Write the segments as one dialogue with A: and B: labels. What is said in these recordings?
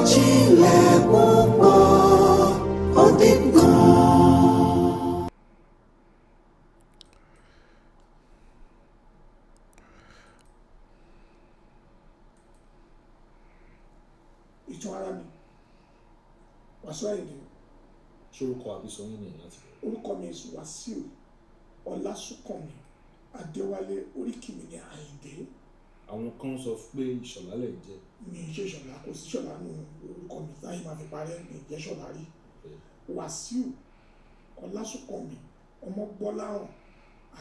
A: jinlẹ̀ púpọ̀ ó dín gan.
B: ìtàn ara mi Wasiu Ayinde.
C: ṣorúkọ àbísọyìn ni láti bẹ̀rẹ̀.
B: orúkọ mi is Wasiu Ọlásùnkànmí Adéwálé oríkìmí ní Àyìndé.
C: àwọn kan sọ pé ìṣọ̀lá lẹ̀ jẹ́.
B: mi ṣe ìṣọ̀lá, kò sí ìṣọ̀lá nù orúkọ mi táyé máa fi parẹ́ mi jẹ́ ṣọ̀lá rí. Wasiu Ọlásùnkànmí ọmọ Gbọ́láhàn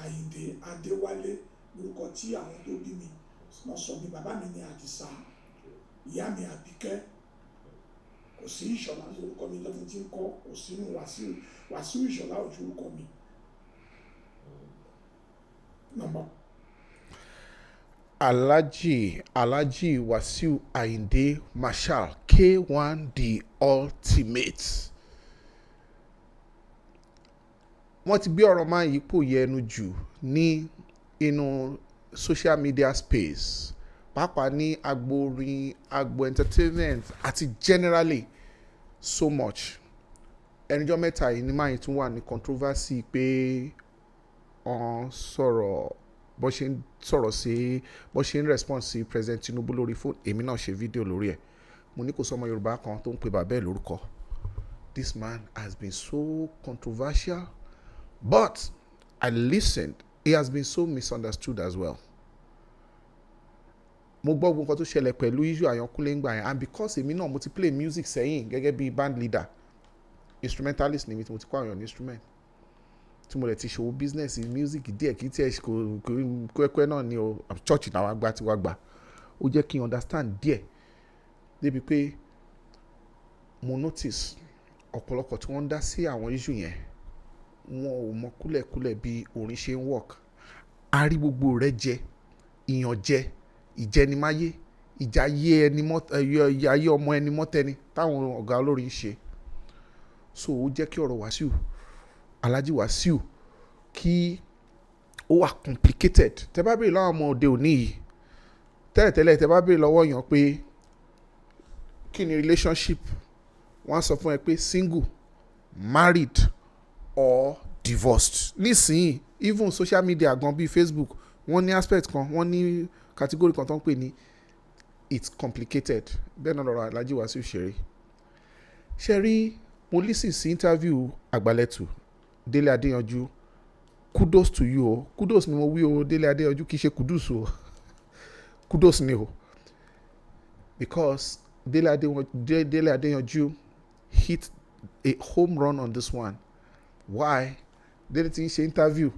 B: Àyìndé Adéwálé lórúkọ tí àwọn tó bí mi wọ́n sọ mi. Bàbá mi ní Àdìsá, ìyá mi Àbíkẹ́. Kò sí ìṣọ̀lá ní orúkọ mi lọ́dún tí ń kọ́, kò sínú Wasiu ìṣọ̀lá ojú orúkọ mi. Number.
D: Alhaji Wasiu Ayindemashall, K1 the ultimate. Wọ́n ti gbé ọ̀rọ̀ máa yí pò yẹnu jù ní inú social media space, pàápàá ní agbo orin, agbo entertainment àti generally so much. Ẹnìjọ́ mẹ́ta yìí ni máa yìí tún wà ní controversy pé wọ́n sọ̀rọ̀ bó ṣe ń sọ̀rọ̀ sí bó ṣe ń response sí presidenttinubu lórí fóònù. Èmi náà ṣe fídíò lórí ẹ̀. Mo ní kò sọmọ Yorùbá kan tó ń pe bàbá ẹ̀ lórúkọ. This man has been so controversial, but I listened. He has been so misunderstood as well. Mo gbọ́ gbogbo nǹkan tó ṣẹlẹ̀ pẹ̀lú issue Àyànkúnlé ńgbà yẹn, and because èmi náà mo ti play music sẹ́yìn gẹ́gẹ́ bí band leader, instrumentalist ni mi tí mo ti kọ́ àwọn instrument tí mo lè ti ṣòwò business music díẹ̀ kí tí ẹ̀ kó náà ni o church náà wá gbá tí wá gbà. Ó jẹ́ kí n understand díẹ̀ débi pé mo notice ọ̀pọ̀lọpọ̀ tí wọ́n ń dá sí àwọn issue yẹn wọn ò mọ kúlẹ̀kúlẹ̀ bí orin ṣe ń work. A rí gbogbo rẹ̀ jẹ ìyànjẹ ìjẹnimáyé ìjayé ọmọ ẹni mọ́tẹni táwọn ọ̀gá olórin ṣe. So ó jẹ́ kí ọ̀rọ̀ Wasiu Alhaji Wasiu kí ó wà complicated. Tẹ́ bá béèrè lọ́wọ́ ọmọ òde òní yìí tẹ́lẹ̀tẹ́lẹ̀, tẹ́ bá béèrè lọ́wọ́ èèyàn pé kí ni relationship, wọ́n á sọ fún ẹ pé single, married or divorced. Nísìnyí even social media gan bíi Facebook wọ́n ní aspect kan, wọ́n ní category kan tó ń pè ní it's complicated. Bẹ́ẹ̀ náà lọ́rọ̀ Alhaji Wasiu ṣe rí. Mo listen sí interview Agbaletu Dele Adeyanju. Kudos to you o. Kudos ni mo wí o. Dele Adeyanju kì í ṣe kudus o. Kudos ni o. Because Dele Adeyanju hit a home run on this one. Why? Dele ti ń ṣe interview.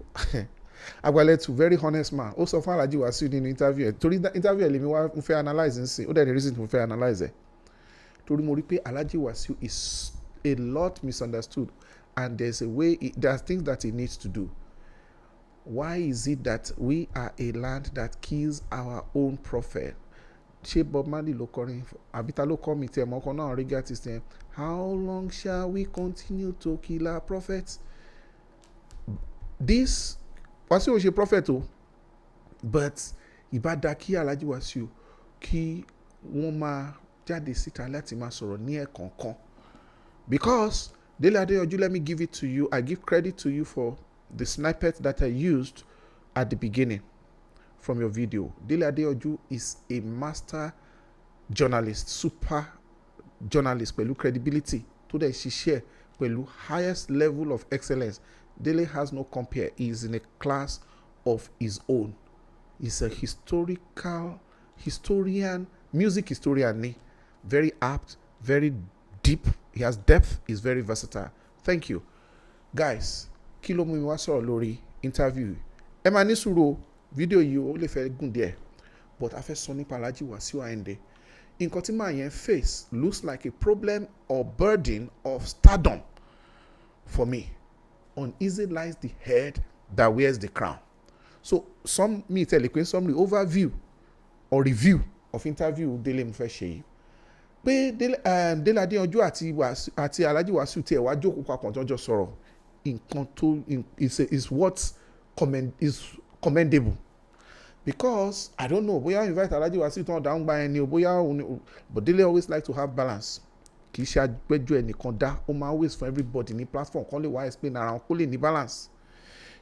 D: Agbaletu very honest man. Ó sọ fún Alhaji Wasiu nínú interview ẹ̀. Torí interview ẹ̀ lèmi wá ń fẹ́ analyze ń sìn. Ó dẹ̀ ní reason tí mo fẹ́ analyze ẹ̀. Torí mo rí pé Alhaji Wasiu is a lot misunderstood, and there's things that he needs to do. Why is it that we are a land that kills our own prophet? Ṣé Bob Marley ló kọrin àbíta ló kọ́ mi tí ẹ̀mọ́ kan náà reggae artist yẹn? How long shall we continue to kill our prophets? This Wasiu ò ṣe prophet o, but ìbá dá kí Alhaji Wasiu kí wọ́n máa jáde síta láti máa sọ̀rọ̀ ní ẹ̀kọ̀ọ̀kan. Because Dele Adeyanju, let me give it to you. I give credit to you for the snippet that I used at the beginning from your video. Dele Adeyanju is a master journalist, super journalist pẹ̀lú credibility tó dẹ̀ ṣiṣẹ́ pẹ̀lú highest level of excellence. Dele has no compare. He is in a class of his own. He's a historian, music historian ni. Very apt, very deep. He has depth. He's very versatile. Thank you. Guys, kí ló mú mi wá sọ̀rọ̀ lórí interview. Ẹ máa ní sùúrù fídíò yìí ó lè fẹ́ gùn díẹ̀. But a fẹ́ sọ nípa Alhaji Wasiu Ayinde. Nǹkan tí màá yẹn face looks like a problem or burden of stardom for me. Uneasy lies the head that wears the crown. So some me tell you summary overview or review of interview Dele mo fẹ́ ṣe yìí. Pé Dele Adeyanju àti Alhaji Wasiu tí ẹ wá jókòó papọ̀ jọjọ sọ̀rọ̀ nǹkan tó is what is commendable, because I don't know bóyá invite Alhaji Wasiu tán dáhùn gba ẹni o bóyá but Dele always like to have balance. Kì í ṣe agbẹ́jọ́ ẹnìkan dá, ó máa always for everybody ní platform kan lè wá explain ara wọn kó lè ní balance.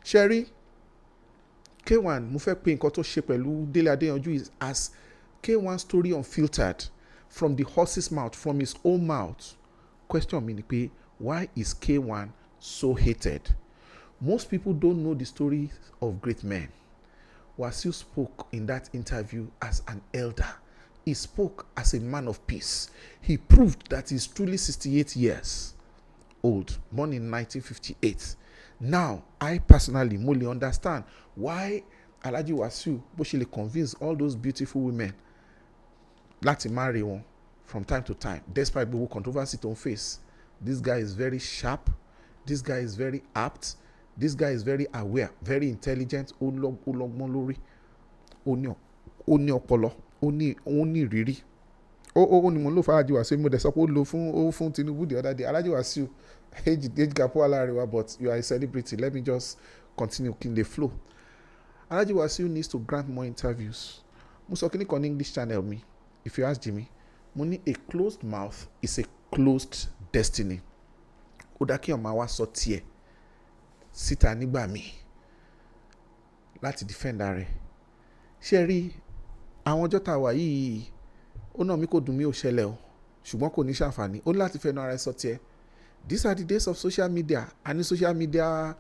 D: Ṣé rí K1 mo fẹ́ pé nǹkan tó ṣe pẹ̀lú Dele Adeyanju is as K1 story unfiltered from the horse's mouth, from his own mouth. Question mi ni pé why is K1 so hated? Most people don't know the story of great men. Wasiu spoke in that interview as an elder. He spoke as a man of peace. He proved that he's truly 68 years old, born in 1958. Now, I personally fully understand why Alhaji Wasiu bó ṣe lè convince all those beautiful women láti marry wọn from time to time, despite gbogbo controversy tó ń face. This guy is very sharp. This guy is very apt. This guy is very aware, very intelligent. Ó lọ́gbọ́n lórí. Ó ní ọpọlọ. Ó ní ìrírí. Ó ní mo lò fún Alhaji Wasiu. Mo dẹ̀ sọ pé ó lò fún Tinubu the other day. Alhaji Wasiu, age gap wà láàrin wa, but you are a celebrity. Let me just continue in the flow. Alhaji Wasiu needs to grant more interviews. Mo sọ kíní kan ní English channel mi. If you ask Jimmy, mo ní a closed mouth is a closed destiny. Ó dá kí ọmọ wa sọ tiẹ̀ síta nígbà míì láti defend rẹ̀. Ṣé rí àwọn ọjọ́ tá a wà yìí ó náà mi kò dùn mí ò ṣẹlẹ̀ o ṣùgbọ́n kò ní ṣàǹfààní ó ní láti fẹnu ara ẹ sọ tiẹ̀. These are the days of social media. Any social media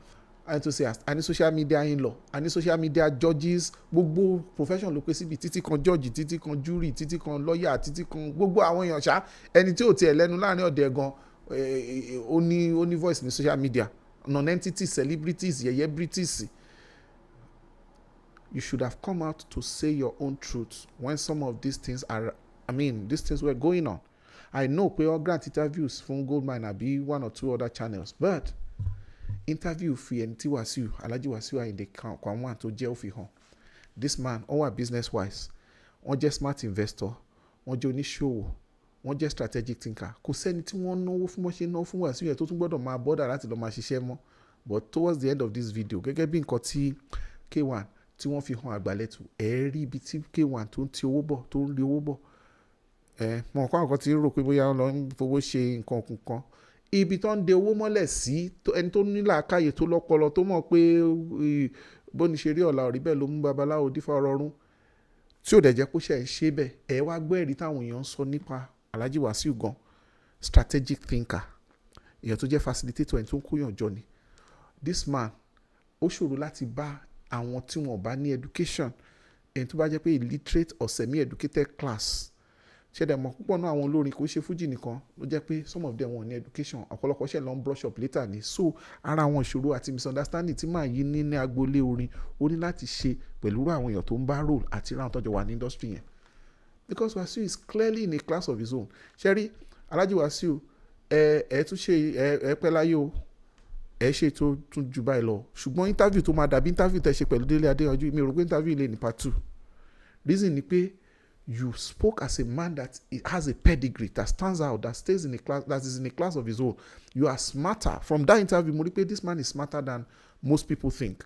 D: enthusiast, any social media in-law, any social media judges, gbogbo profession ló pé síbi títí kan judge, títí kan jury, títí kan lawyer, títí kan gbogbo àwọn èèyàn ṣá ẹni tí ò tiẹ̀ lẹ́nu láàrin ọ̀dẹ̀ gan ó ní voice ní social media, non-entities, celebrities, yẹ̀yẹ́brities. You should have come out to say your own truth when some of these things these things were going on. I know pé all grant interviews fún Goldmine àbí one or two other channels, but interview fi ẹni tí Wasiu, Alhaji Wasiu Ayinde Kwam tó jẹ́ ó fi hàn. This man, ó wà business wise, wọ́n jẹ́ smart investor, wọ́n jẹ́ oníṣòwò, wọ́n jẹ́ strategic thinker. Kò sẹ́ni tí wọ́n náwó fún mọ́ṣẹ́ náwó fún Wasiu yẹn tó tún gbọ́dọ̀ máa bọ́dà láti lọ́ọ́ máa ṣiṣẹ́ mọ́. But towards the end of this video, gẹ́gẹ́ bí nǹkan tí K1 tí wọ́n fi hàn Agbaletu, rí ibi tí K1 tó ń ti owó bọ̀, tó ń rí owó bọ̀. Mọ̀ nǹkan àkọ́kọ́ tí rò pé bóyá wọ́n lọ ń fowó ṣe nǹkan kan. Ibi tó ń de owó mọ́lẹ̀ sí ẹni tó ní làákàyè tó lọ́pọlọ tó mọ̀ pé bóni ṣe rí ọ̀la òrí bẹ́ẹ̀ ló mú babaláwo dífá ọrọ̀run tí ò dẹ̀ jẹ́ kó ṣe ń ṣe bẹ́ẹ̀. Wá gbọ́ ẹ̀rí táwọn èèyàn ń sọ nípa Alhaji Wasiu gan, strategic thinker, èèyàn tó jẹ́ facilitator ẹni tó ń kóyàn jọ ni. This man ó ṣòro láti bá àwọn tí wọn bá ní education, ẹni tó bá jẹ́ pé illiterate or semi-educated class. Ṣẹ̀dẹ̀ mọ̀ púpọ̀ náà àwọn olórin kò ṣe Fuji nìkan ló jẹ́ pé some of them wọn ní education, ọ̀pọ̀lọpọ̀ ṣẹ̀ lọ ń brush up later ni. So ara àwọn ìṣòro àti misunderstanding tí màá yí ní agboolé orin ó ní láti ṣe pẹ̀lú àwọn èèyàn tó ń bá role àti ráwọn tọ́jọ́ wà ní industry yẹn. Because Wasiu is clearly in a class of his own. Ṣẹ́rí Alhaji Wasiu tún ṣe pẹ́ láyé o, ṣe tó tún jù báyìí lọ. Ṣùgbọ́n interview tó máa dàbí interview tẹ́ ṣe pẹ̀lú Dele Adeyanju, mi ò rò pé interview ilé ní part 2. Reason ni pé you spoke as a man that has a pedigree, that stands out, that stays in a class, that is in a class of his own. You are smarter. From that interview, mo rí pé this man is smarter than most people think.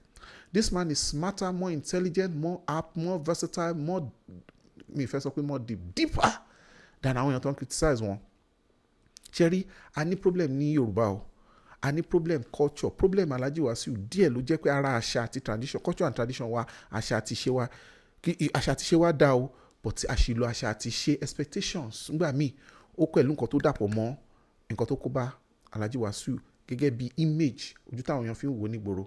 D: This man is smarter, more intelligent, more apt, more versatile, more deeper than àwọn èèyàn tó ń criticize wọn. Ṣẹ́rí, a ní problem ní Yorùbá o. A ní problem culture. Problem Alhaji Wasiu díẹ̀ ló jẹ́ pé ara àṣà àti tradition, culture and tradition wa, àṣà àti ṣe wa dá o. But àṣìlò àṣà àti ṣe expectations nígbà míì ó pẹ̀lú nǹkan tó dàpọ̀ mọ́ nǹkan tó kó bá Alhaji Wasiu gẹ́gẹ́ bí image ojú táwọn èèyàn fi ń wò nígboro.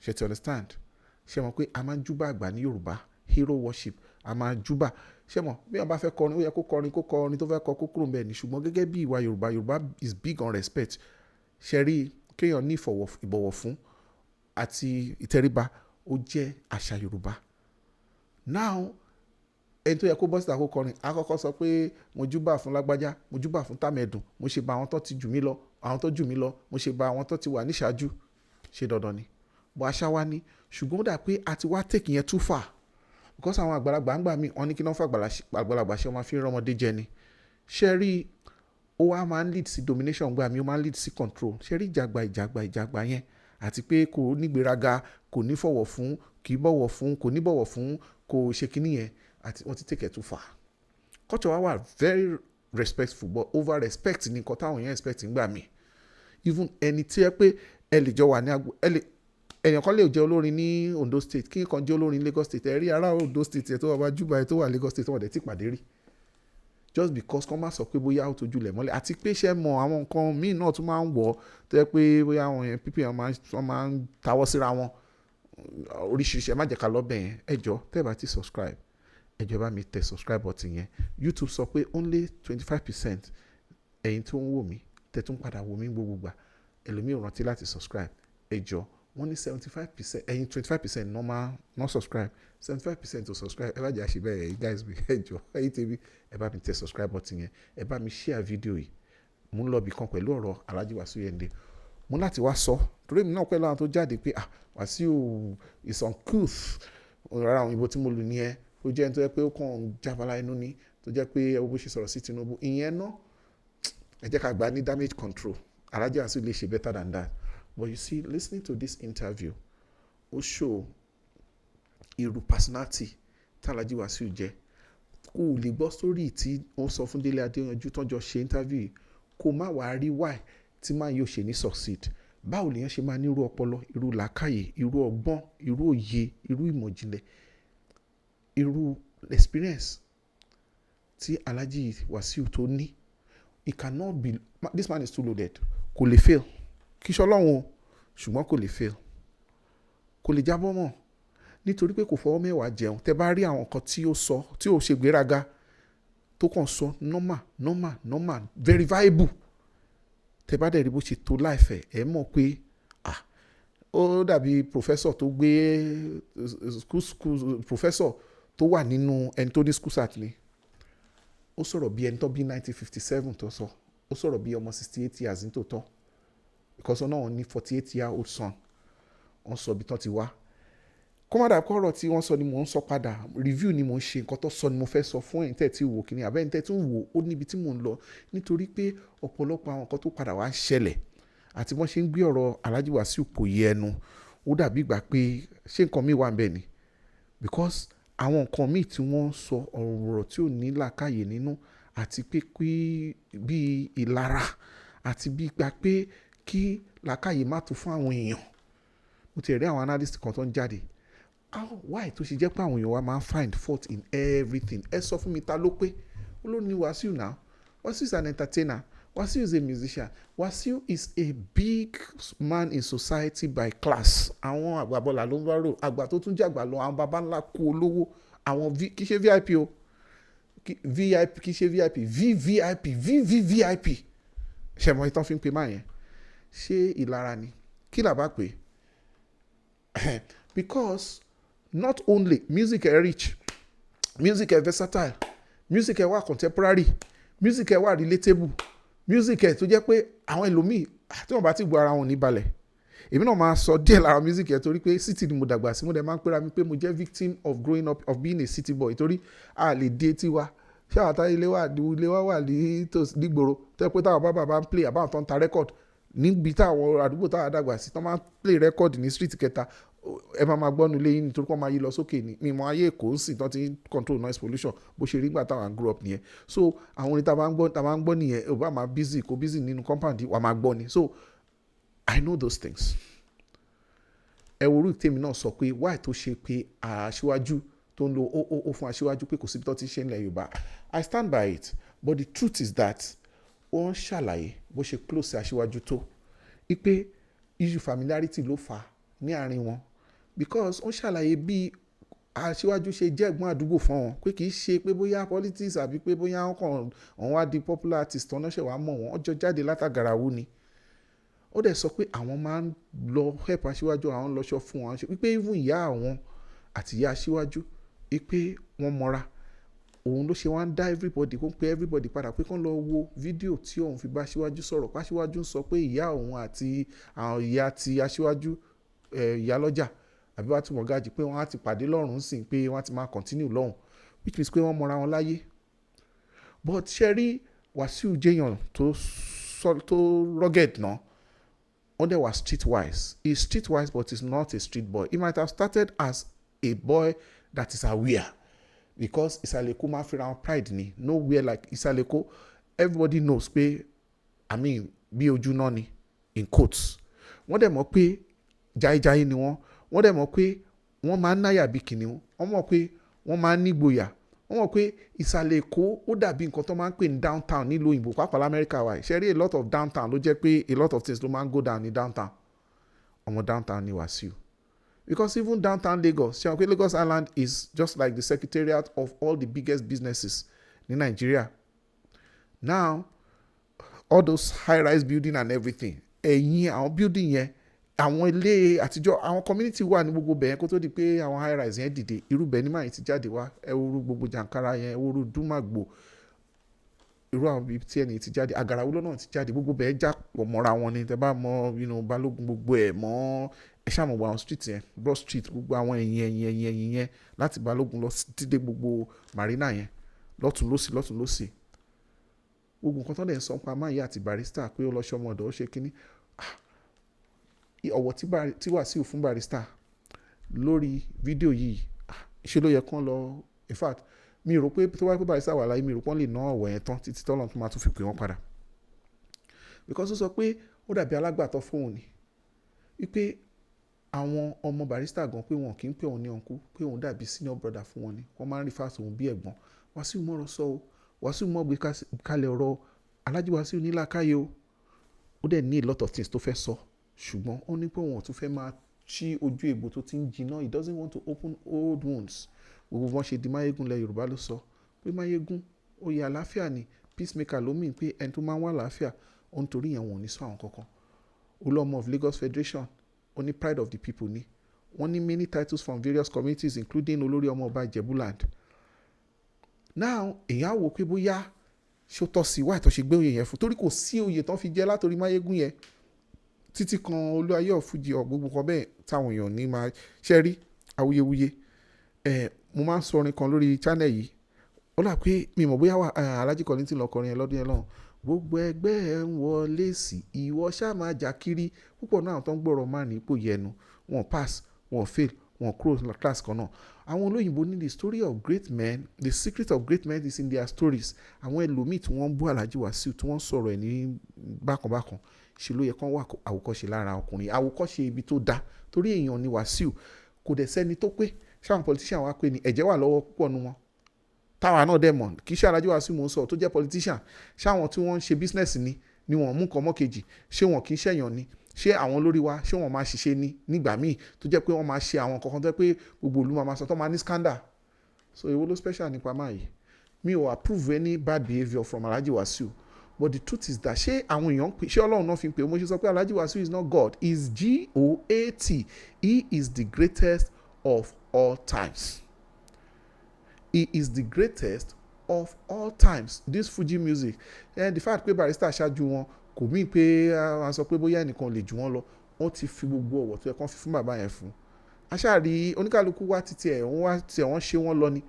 D: Ṣé ti understand? Ṣé mọ̀ pé a máa ń júbà àgbà ní Yorùbá, hero worship, a máa júbà. Ṣé mọ̀ bí wọ́n bá fẹ́ kọrin ó yẹ kó kọrin tó fẹ́ kọ kó kúrò ńbẹ̀ ni. Ṣùgbọ́n gẹ́gẹ́ bí ìwà Yorùbá is big on respect. Ṣé rí kéèyàn ní ìbọ̀wọ̀ fún àti ìtẹríba ó jẹ́ àṣà Yorùbá. Now ẹni tó yẹ kó bọ́ síta kó kọrin àkọ́kọ́ sọ pé mo júbà fún lágbájá, mo júbà fún tàmẹ̀dùn, mo ṣe bá àwọn tó ti jù mí lọ, àwọn tó jù mí lọ, mo ṣe bá àwọn tó ti wà níṣáájú. Ṣé dandan ni? Bó aṣá wa ní ṣùgbọ́n ó dà pé a ti wá take yẹn too far. Because àwọn àgbàlagbà ń gbà mí wọ́n ní kí wọ́n fà àgbàlagbà ṣe wọ́n máa fi rọ́mọdé jẹ ni. Ṣé rí ó wá máa ń lead sí domination gbà mí, ó máa ń lead sí control. Ṣé rí ìjàgbá yẹn àti pé kò nígbéraga, kò ní fọ̀wọ̀ fún, kì í bọ̀wọ̀ fún, kò ní bọ̀wọ̀ fún, kò ṣe kíní yẹn, àti wọ́n ti take it too far. Culture wa wà very respectful, but over respect ni nǹkan táwọn èèyàn expect ń gbà mí. Even ẹni tí ẹ pé ẹ lè jọ wà ní agbo, èèyàn kan lè jẹ́ olórin ní Ondo State, kí kan jẹ́ olórin Lagos State, ẹ rí ará Ondo State ẹ tó wà bá Juba ẹ tó wà Lagos State wọn dẹ̀ ti pàdé rí. Just because kọ́ máa sọ pé bóyá ó tójú lẹ̀ mọ́lẹ̀, àti pé ṣe mọ àwọn nǹkan míì náà tún máa ń wọ̀ tó yẹ pé bóyá àwọn yẹn pípé wọn máa ń tawọ́ síra wọn oríṣiríṣi. Ẹ má jẹ́ ká lọ bẹ̀ yẹn, ẹ jọ tẹ́ bá ti subscribe, ẹ jọ bá mi tẹ subscribe button yẹn. YouTube sọ pé only 25% ẹ̀yin tó ń wò mí tẹ́ tún padà wò mí gbogbo gbà, ẹlòmíì ò rántí láti subscribe. Ẹ jọ wọ́n ní 75% ẹ̀yin 25% no subscribe, 75% to subscribe. Ẹ bá jẹ́ àṣìbẹ̀ ẹ̀ guys bí ẹ jọ ẹ̀yin tèmi, ẹ bá mi tẹ subscribe button yẹn, ẹ bá mi share video yìí. Mo ń lọ bì kan pẹ̀lú ọ̀rọ̀ Alhaji Wasiu Ayinde. Mo láti wá sọ torí mi náà pẹ̀lú àwọn tó jáde pé Wasiu is uncouth, rárá àwọn ìbò tí mo lù ní ẹ tó jẹ́ tó yẹ pé ó kàn jábala inú ni, tó jẹ́ pé ẹ wo bó ṣe sọ̀rọ̀ sí Tinubu, ìyẹn náà ẹ jẹ́ ká gbà ní damage control. Alhaji Wasiu lè ṣe better than that. But you see, listening to this interview ó show irú personality tí Alhaji Wasiu jẹ́. Kò lè gbọ́ story tí wọ́n sọ fún Dele Adeyanju tó jọ ṣe interview yìí, kò má wàá rí why tí máa yóò ṣe ní succeed. Báwo lèèyàn ṣe máa ní irú ọpọlọ, irú làákàyè, irú ọgbọ́n, irú òye, irú ìmọ̀jìnlẹ̀, irú experience tí Alhaji Wasiu tó ní. It cannot be, this man is too loaded. Kò lè fail. Kì í ṣe Ọlọ́run o, ṣùgbọ́n kò lè fail. Kò lè jábọ́ mọ́ nítorí pé kò fọwọ́ mẹ́wàá jẹun. Tẹ bá rí àwọn nǹkan tí ó sọ, tí ó ṣe gbéraga, tó kàn sọ normal, very viable. Tẹ bá dẹ̀ rí bó ṣe tó láìfẹ́, ẹ mọ̀ pé ó dàbí professor tó gbé professor tó wà nínú ẹni tó ní school start ni. Ó sọ̀rọ̀ bí ẹni tó bí 1957 tó sọ. Ó sọ̀rọ̀ bí ọmọ 68 years ní tòótọ́. Because ọ̀nà wọn ní 48-year-old son. Wọ́n sọ bí tán ti wá. Kọ́mọ̀dà kọ́rọ̀ tí wọ́n sọ ni mò ń sọ padà. Review ni mò ń ṣe, nǹkan tó sọ ni mo fẹ́ sọ fún ẹ̀yin tẹ́ tí wò kíní àbẹ́ ẹ̀yin tẹ́ tí ń wò ó níbi tí mò ń lọ. Nítorí pé ọ̀pọ̀lọpọ̀ àwọn nǹkan tó padà wá ń ṣẹlẹ̀ àti wọ́n ṣe ń gbé ọ̀rọ̀ Alhaji Wasiu kò yé ẹnu. Ó dàbí ìgbà pé ṣé nǹkan míì wà ń bẹ̀ ni. Because àwọn nǹkan míì tí wọ́n sọ ọ̀rọ̀ tí ò ní làákàyè nínú àti pé bí ìlara àti bí gbà pé kí làákàyè má tó fún àwọn èèyàn. Mo ti rí àwọn analyst kan tó ń jáde. Why tó ṣe jẹ́ pé àwọn èèyàn wa máa ń find fault in everything. Ẹ sọ fún mi ta ló pé. Olórin ni Wasiu now. Wasiu is an entertainer. Wasiu is a musician. Wasiu is a big man in society by class. Àwọn àgbàbọ́là ló ń bá rò. Àgbà tó tún jẹ́ àgbà lọ, àwọn baba ńlá kú olówó. Àwọn kì í ṣe VIP o. VIP kì í ṣe VIP. VVVIP. Ṣé mo ìtàn fi ń pe máa yẹn? Ṣé ìlara ni? Kí là bá pè? Because not only music is rich, music is versatile, music is contemporary, music is relatable, music tó jẹ́ pé àwọn ẹlòmíì tí wọ́n bá ti gbọ́ ara wọn ní balẹ̀. Èmi náà máa sọ díẹ̀ lára music yẹn torí pé city ni mo dàgbà sí. Mo dẹ̀ máa ń pera mi pé mo jẹ́ victim of growing up, of being a city boy torí a lè dé tiwa. Ṣé àwọn àtàlẹ́ ilé wa wà nígboro tó yẹ pé táwọn bàbá ń play àbáwọn tó ń ta record níbi táwọn àdúgbò táwọn dàgbà sí tó máa ń play record ní street kẹta, ẹ máa gbọ́ nílé yín nítorí pé wọ́n máa yí lọ sókè ní mímọ ayé Èkó ń sìn tó ti ń control noise pollution bó ṣe rí gbà táwọn grow up nìyẹn. So àwọn orin tá a máa ń gbọ́ nìyẹn, ò bá máa busy kò busy nínú compound wà máa gbọ́ ni. So I know those things. Ẹ wo orí tèmi náà sọ pé why tó ṣe pé aṣíwájú tó ń lo ó fún aṣíwájú pé kò síbi tó ti ṣe nílẹ̀ Yorùbá. I stand by it, but the truth is that ó ń ṣàlàyé bó ṣe close aṣíwájú tó ipe issue familiarity ló fà á ní àárín wọn, because ó ń ṣàlàyé bí aṣíwájú ṣe jẹ́ ẹ̀gbọ́n àdúgbò fún wọn pé kì í ṣe pé bóyá politics àbí pé bóyá wọn wá di popular artist tọ́nà ṣẹ̀ wá mọ̀ wọ́n ọjọ́ jáde látàgàràwú ni. Ó dẹ̀ sọ pé àwọn máa ń lọ help aṣíwájú, àwọn lọ ṣọ́ fún wọn wípé even ìyá àwọn àti ìyá aṣíwájú wípé wọ́n mọ́ra. Òun ló ṣe wá ń dá everybody kó ń pe everybody padà pé kán lọ wo fídíò tí òun fi bá aṣíwájú sọ̀rọ̀ pé aṣíwájú ń sọ pé ìyá òun àti àwọn ìyá ti aṣíwájú ìyá lọ́jà àbí wá tí wọ́n gáàjì pé wọ́n á ti pàdé lọ́rùn sìn pé wọ́n á ti máa continue lọ́hùn, which means pé wọ́n mọra wọn láyé. But ṣe rí Wasiu jẹyàn tó rugged náà. Onde was streetwise. He's streetwise, but he's not a street boy. He might have started as a boy that is aware, because Isaleko ma fi ran pride ni. Nowhere like Isaleko, everybody knows pé, I mean, bí ojú náà ni, in quotes. Wọ́n dẹ̀ mọ̀ pé jaijayi ni wọ́n. Wọ́n dẹ̀ mọ̀ pé wọ́n máa ń náyà bí kìnìún. Wọ́n mọ̀ pé wọ́n máa ń nígboyà. Wọ́n mọ̀ pé ìsàlẹ̀ Èkó ó dàbí nǹkan tó máa ń pè ní downtown nílùú òyìnbó pàápàá lamẹ́ríkà wa. Ṣe rí a lot of downtown ló jẹ́ pé a lot of things ló máa ń go down ní downtown. Ọmọ downtown ni Wasiu. Because even downtown Lagos, ṣe wọn pé Lagos Island is just like the secretariat of all the biggest businesses ní Nigeria. Now, all those high-rise building and everything, ẹ̀yìn àwọn building yẹn, àwọn ilé àtijọ́, àwọn community wà ní gbogbo bẹ̀yẹn kó tó di pé àwọn high-rise yẹn dìde. Irú bẹ́ẹ̀ ni máa ti jáde wá. Ẹ wo gbogbo jàǹkárá yẹn, ẹ wo Dúmàgbò, irú àwọn ibi tí ẹni ti jáde, Àgàràwúlọ́ náà ti jáde, gbogbo bẹ́ẹ̀ já pọ̀ mọ́ra wọn ni. Tẹ bá mọ Balógun gbogbo ẹ̀ mọ́ ẹ ṣáà mọ̀ gbogbo àwọn street yẹn, Broad Street, gbogbo àwọn ẹ̀yìn yẹn láti Balógun lọ dídé gbogbo Marina yẹn lọ́tún lọ́sì. Gbogbo nǹkan tó dẹ̀ ń sọ pa máa yá àti Barrister pé ó lọ ṣọmọ ọ̀dọ̀ ó ṣe kínní. Ọ̀wọ̀ tí Wasiu fún Barrister lórí fídíò yìí, ṣe ló yẹ kán lọ, in fact mi rò pé tó wáyé pé Barrister wà láyé, mi rò pé wọ́n lè ná ọ̀wọ̀ yẹn tán títí tọ́lọ́run tó máa tún fi pè wọ́n padà. Because ó sọ pé ó dàbí alágbàtọ́ fóun ni, wípé àwọn ọmọ Barrister gan pé wọn kì í pè òun ní uncle, pé òun dàbí senior brother fún wọn ni, wọ́n máa ń rí fáṣọ òun bí ẹ̀gbọ́n. Wasiu mọ̀rọ̀ sọ o, Wasiu mọ̀ gbé kalẹ̀ ọ̀rọ̀ Alhaji Wasiu ní làákàyè o. Ó dẹ̀ ní a lot of things tó fẹ́ sọ, ṣùgbọ́n ó ní pé wọn ò tún fẹ́ máa ṣí ojú egbò tó ti ń jiná. He doesn't want to open old wounds. Gbogbo wọn ṣe di Máyégún lẹ Yorùbá ló sọ pé Máyégún oyè àlàáfíà ni, peacemaker ló mìn pé ẹni tó máa ń wá àlàáfíà, ó ń torí yẹn wọn ò ní sọ àwọn kankan. Olọ́mọ of Lagos Federation, ó ní pride of the people ni. Wọ́n ní many titles from various communities including olórí ọmọ ọba Ìjẹ̀bú-Land. Now èèyàn wò pé bóyá ṣó tọ́ sí wáyé tó ṣe gbé oyè yẹn fún, torí kò sí oyè tán fi jẹ́ látòrí Máyégún yẹn títí kan Olúayé of Fuji ọ̀ gbogbo kan bẹ́ẹ̀ táwọn èèyàn ní máa ṣe rí awuyewuye. Mo máa ń sọ orin kan lórí channel yìí, ó là pé mi mọ̀ bóyá Alhaji Kollington lọkọrin yẹn lọ́dún yẹn lọ́hùn. Gbogbo ẹgbẹ́ ẹ̀ ń wọlé sí ìwọ ṣáà máa jà kiri. Púpọ̀ náà tó ń gbọ́rọ̀ máa ní ipò yẹnu, wọn pass, wọn fail, wọn kúrò class kan náà. Àwọn olóyìnbó ní the story of great men, the secret of great men is in their stories. Àwọn ẹlòmíì tí wọ́n ń bú Alhaji Wasiu tí wọ́n sọ̀rọ̀ ẹ̀ ní bákanbákan, ṣe ló yẹ kán wà àwòkọ́ṣe lára ọkùnrin, àwòkọ́ṣe ibi tó dá, torí èèyàn ni Wasiu. Kò dẹ̀ sẹ́ni tó pé, ṣáwọn politician wa pé ni ẹ̀jẹ̀ wà lọ́wọ́ púpọ̀ nu wọn. Táwa náà dẹ̀ mọ̀, kì í ṣe Alhaji Wasiu mò ń sọ tó jẹ́ politician, ṣáwọn tí wọ́n ń ṣe business ni wọ́n mú kan mọ́ kejì, ṣé wọn kì í ṣẹ̀yàn ni, ṣé àwọn olórí wa ṣé wọ́n máa ṣiṣẹ́ ní nígbà míì tó jẹ́ pé wọ́n máa ṣe àwọn kankan tó jẹ́ pé gbogbo ìlú máa sọ tó máa ní scandal. So èwo ló special nípa máa yìí? Mi ò approve any bad behaviour from Alhaji Wasiu, but the truth is that ṣé àwọn èèyàn pè, ṣé Ọlọ́run náà fi ń pè, mo ṣe sọ pé Alhaji Wasiu is not God, he is G.O.A.T. He is the greatest of all times. He is the greatest of all times. This Fuji music, and the fact pé Barrister ṣáájú wọn kò mí pé wọ́n sọ pé bóyá ẹnìkan lè jù wọ́n lọ. Wọ́n ti fi gbogbo ọ̀wọ̀ tó yẹ kán fi fún bàbá yẹn fún. Aṣáàrí oníkálukú wá títí ẹ̀ wọ́n ṣe wọ́n lọ ni.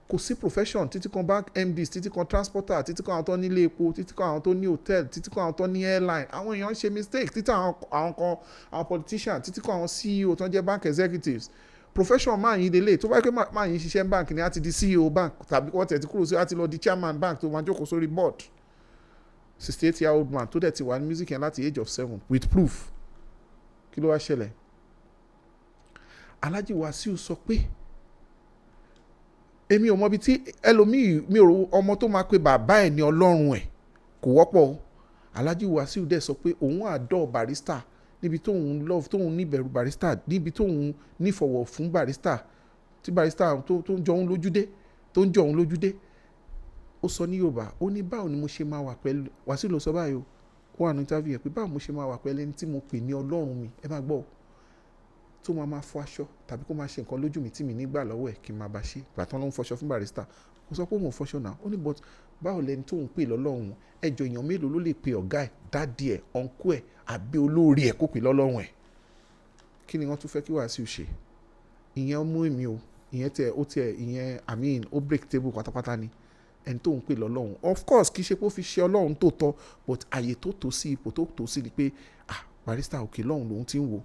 D: Kò sí profession, títí kan bank MDs, títí kan transporter, títí kan àwọn tó ní ilé epo, títí kan àwọn tó ní hotel, títí kan àwọn tó ní airline. Àwọn èèyàn ń ṣe mistake, títí àwọn politician, títí kan àwọn CEO tó ń jẹ́ bank executives. Profession máa yín délé, tó bá yẹ pé máa yín ṣiṣẹ́ bank ni á ti di CEO bank, tàbí wọ́n tẹ̀ ti kúrò sí á ti lọ di chairman bank tó máa jókòó sórí board. 68-year-old man tó dẹ̀ ti wà ní music yẹn láti age of 7 with proof. Kí ló wá ṣẹlẹ̀? Alhaji Wasiu sọ pé èmi ò mọ ibi tí ẹlòmíì, mi ò rò ọmọ tó máa pe bàbá ẹ̀ ní Ọlọ́run ẹ̀ kò wọ́pọ̀ o. Alhaji Wasiu dẹ̀ sọ pé òun àdọ́ Barrister níbi tóun love, tóun níbẹ̀rù Barrister, níbi tóun nífọ̀wọ̀ fún Barrister, tí Barrister tó ń jọ òun lójúdé. Ó sọ ní Yorùbá, ó ní báwo ni mo ṣe máa wà pẹ̀lú, Wasiu ló sọ báyìí o, kó wà ní interview yẹn pé báwo mo ṣe máa wà pẹ̀lú ẹni tí mo pè ní Ọlọ́run mi, ẹ máa gbọ́, tó máa fọ aṣọ tàbí kó máa ṣe nǹkan lójú mi tí mi nígbà lọ́wọ́ ẹ̀ kí n máa bá ṣe, ìgbà tán ló ń fọṣọ fún Barrister. Ó sọ pé òun ò fọṣọ náà, ó ní but báwo lẹni tó ń pè lọ́lọ́run, ẹjọ́ èèyàn mélòó ló lè pe ọ̀gá ẹ̀, dádì ẹ̀, ọ̀nkú ẹ̀ àbí olórí ẹ̀ kó pè lọ́lọ́run ẹ̀? Kí ni wọ́n tún fẹ́ kí Wasiu ṣe? Ìyẹn mú èmi o, ìyẹn ó break table pátápátá ni. Ẹni tó ń pè lọ́lọ́run, of course kì í ṣe pé ó fi ṣe Ọlọ́run tó tọ́, but àyè tó tó sí, ipò tó tó sí ni pé barrister òkè lọ́hùn lòun ti ń wò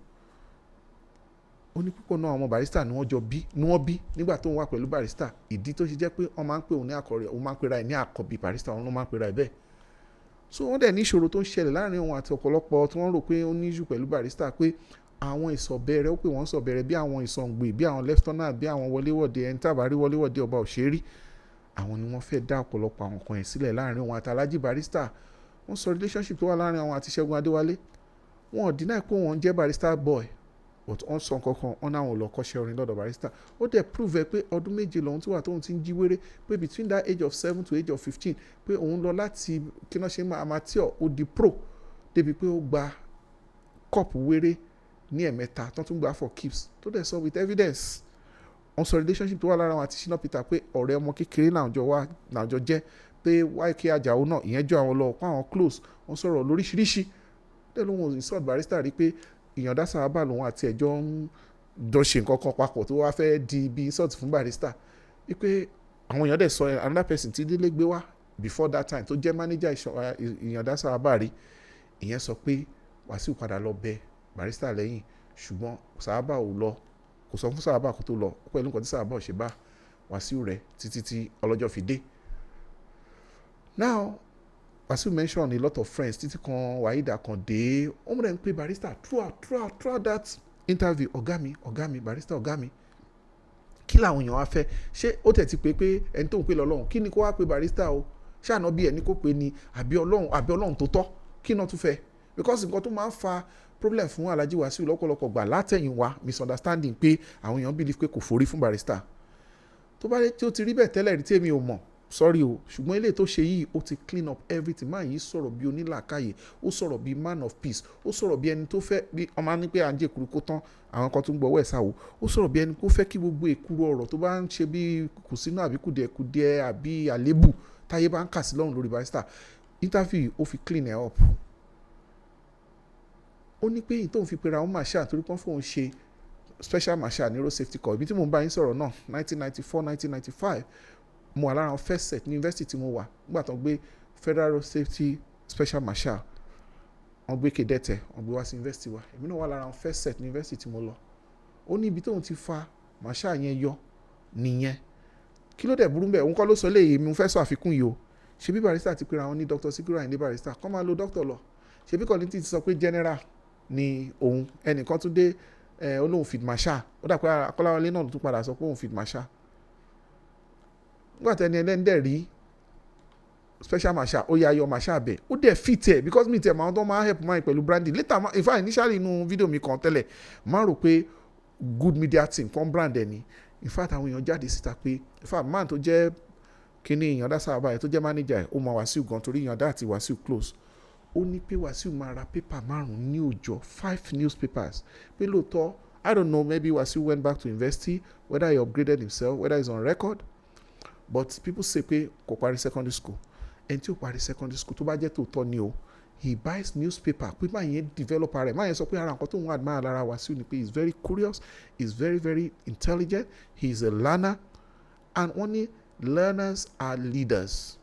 D: ó ní púpọ̀ náà àwọn barrister ni wọ́n bí nígbà tó ń wà pẹ̀lú barrister ìdí tó ṣe jẹ́ pé wọ́n máa ń pè òun ní àkọ́rẹ́ òun máa ń pera ẹ̀ ní àkọ́bí barrister òun ló máa ń pera ẹ̀ bẹ́ẹ̀ so wọ́n dẹ̀ ní ìṣòro tó ń ṣẹlẹ̀ láàrin òun àti ọ̀pọ̀lọpọ̀ tí wọ́n rò pé ó ní ìṣù pẹ̀lú barrister pé àwọn ìsọ̀bẹ̀rẹ̀ ó pè wọ́n sọ̀bẹ̀rẹ̀ bí àwọn ìsọ̀ǹgbè bí àwọn lieutenant bí àwọn wọléwọ̀de ẹni tàbárí wọléwọ̀de ọba òṣèré àwọn ni wọ́n fẹ́ dá ọ̀pọ̀lọpọ̀ àwọn kan yẹn sílẹ̀ láàrin òun àti Alhaji barrister wọ́n sọ relationship tó wà láàrin àwọn àti Ṣẹ́gun Adéwálé wọn ò dínà pé wọ́n jẹ́ barrister boy but wọ́n sọ kankan wọ́n náà lọ kọ́ṣẹ́ orin lọ́dọ̀ barrister ó dẹ̀ prove pé ọdún méje lòun tí wà tóun ti ń jí wéré pé between that age of 7 to age of 15 pé òun lọ láti kí wọ́n ṣe máa amateur ó di pro débi pé ó gba cup wéré ní ẹ̀mẹ́ta tó tún gbà for keeps tó dẹ̀ sọ with evidence wọ́n sọ relationship tó wà lára wọn àti Shina Peter pé ọ̀rẹ́ ọmọ kékeré làwùjọ jẹ́ pé YK Àjàó náà ìyẹn jọ àwọn lọ pa àwọn close wọ́n sọ̀rọ̀ lóríṣiríṣi dẹ̀ ló wọn insult barrister rí pé ìyànda sábà lòun àti ẹjọ́ ń jọ ṣe nǹkan kan papọ̀ tó wá fẹ́ di bí insult fún barrister wípé àwọn èèyàn dẹ̀ sọ another person tí Délé gbé wá before that time tó jẹ́ manager ìyànda sábà rí ìyẹn sọ pé Wasiu padà lọ bẹ barrister lẹ́yìn ṣùgbọ́n sábà ò lọ kò sọ fún sábà kó tó lọ pẹ̀lú nǹkan tí sábà ò ṣe bá Wasiu rẹ̀ títí tí ọlọ́jọ́ fi dé. Now Wasiu mention a lot of friends títí kan Wahida kan dé ó mú rẹ̀ ń pè barrister throughout that interview ọ̀gá mi barrister ọ̀gá mi kí làwọn èèyàn wá fẹ́ ṣé ó tẹ̀ ti pé ẹni tó ń pè lọ́lọ́run kí ni kó wá pè barrister o ṣáàná bí ẹni kó pè ní àbí ọlọ́run tó tọ́ kí náà tún fẹ́ because nǹkan tó máa ń fa problem fún Alhaji Wasiu lọ́pọ̀lọpọ̀ gbà látẹ̀yìnwá misunderstanding pé àwọn èèyàn believe pé kò forí fún barrister tó bá dé tí ó ti rí bẹ́ẹ̀ tẹ́lẹ̀ rí tí èmi ò mọ̀ sorry o ṣùgbọ́n ilé tó ṣe yìí ó ti clean up everything máa yìí sọ̀rọ̀ bí onílàákàyè ó sọ̀rọ̀ bí man of peace ó sọ̀rọ̀ bí ẹni tó fẹ́ bí ọmọ ní pé à ń jẹ́ èkúrú kó tán àwọn kan tó ń gbọ́wọ́ ẹ̀ sáwò ó sọ̀rọ̀ bí ẹni tó fẹ́ kí gbogbo èkúrú ọ̀rọ̀ tó bá ń ṣe bí kùsínú àbí kùdìẹ̀kùdìẹ̀ àbí àlébù táyé bá ń kà sí lọ́rùn lórí barrister interview ó fi clean ẹ̀ up ó ní pé ìtòun fi pera òun marshal torí pọ́n fóun ṣe special marshal ní road safety corps ibi tí mò ń bá yín sọ̀rọ̀ náà 1994-1995 mo wà lára first set ní university tí mo wà nígbà tó ń gbé federal road safety special marshal wọ́n gbé kedete wọ́n gbé wá sí university wa èmi náà wà lára first set ní university tí mo lọ ó ní ibi tóun ti fa marshal yẹn yọ nìyẹn kí ló dẹ̀ burú bẹ́ẹ̀ òun kọ́ ló sọ léyìí mi fẹ́ sọ àfikún yìí o ṣebí barrister ti pera wọn ní Dr. sikiruayindebarrister kọ́ máa lo doctor lọ ṣebí Kollington ti sọ pé general ni òun ẹnìkan tún dé olóhùn field marshal ó dà pé Akọ́láwọlé náà ló tún padà sọ pé òun field marshal nígbà tẹ́ni ẹlẹ́ndẹ̀ rí special marshal ó yà yọ marshal bẹ̀ ó dẹ̀ fit ẹ̀ because mi tẹ̀ máa tó máa help máa pẹ̀lú branding later in fact initially inú fídíò mi kan tẹ́lẹ̀ máa rò pé good media team kan brand ẹ̀ ni in fact àwọn èèyàn jáde síta pé in fact man tó jẹ́ kíní ìyànda sábà ẹ̀ tó jẹ́ manager ẹ̀ ó mọ Wasiu gan torí ìyànda àti Wasiu close ó ní pé Wasiu máa ra paper 5 ní òòjọ́ 5 newspapers pé lóòótọ́ I don't know maybe Wasiu went back to university whether he upgraded himself whether he's on record but people say pé kò parí secondary school ẹni tí ó parí secondary school tó bá jẹ́ tòótọ́ ni o he buys newspaper pé máa yẹn develop ara ẹ̀ máa yẹn sọ pé ara nǹkan tó ń admire lára Wasiu ni pé he is very curious he is very very intelligent he is a learner and wọ́n ní learners are leaders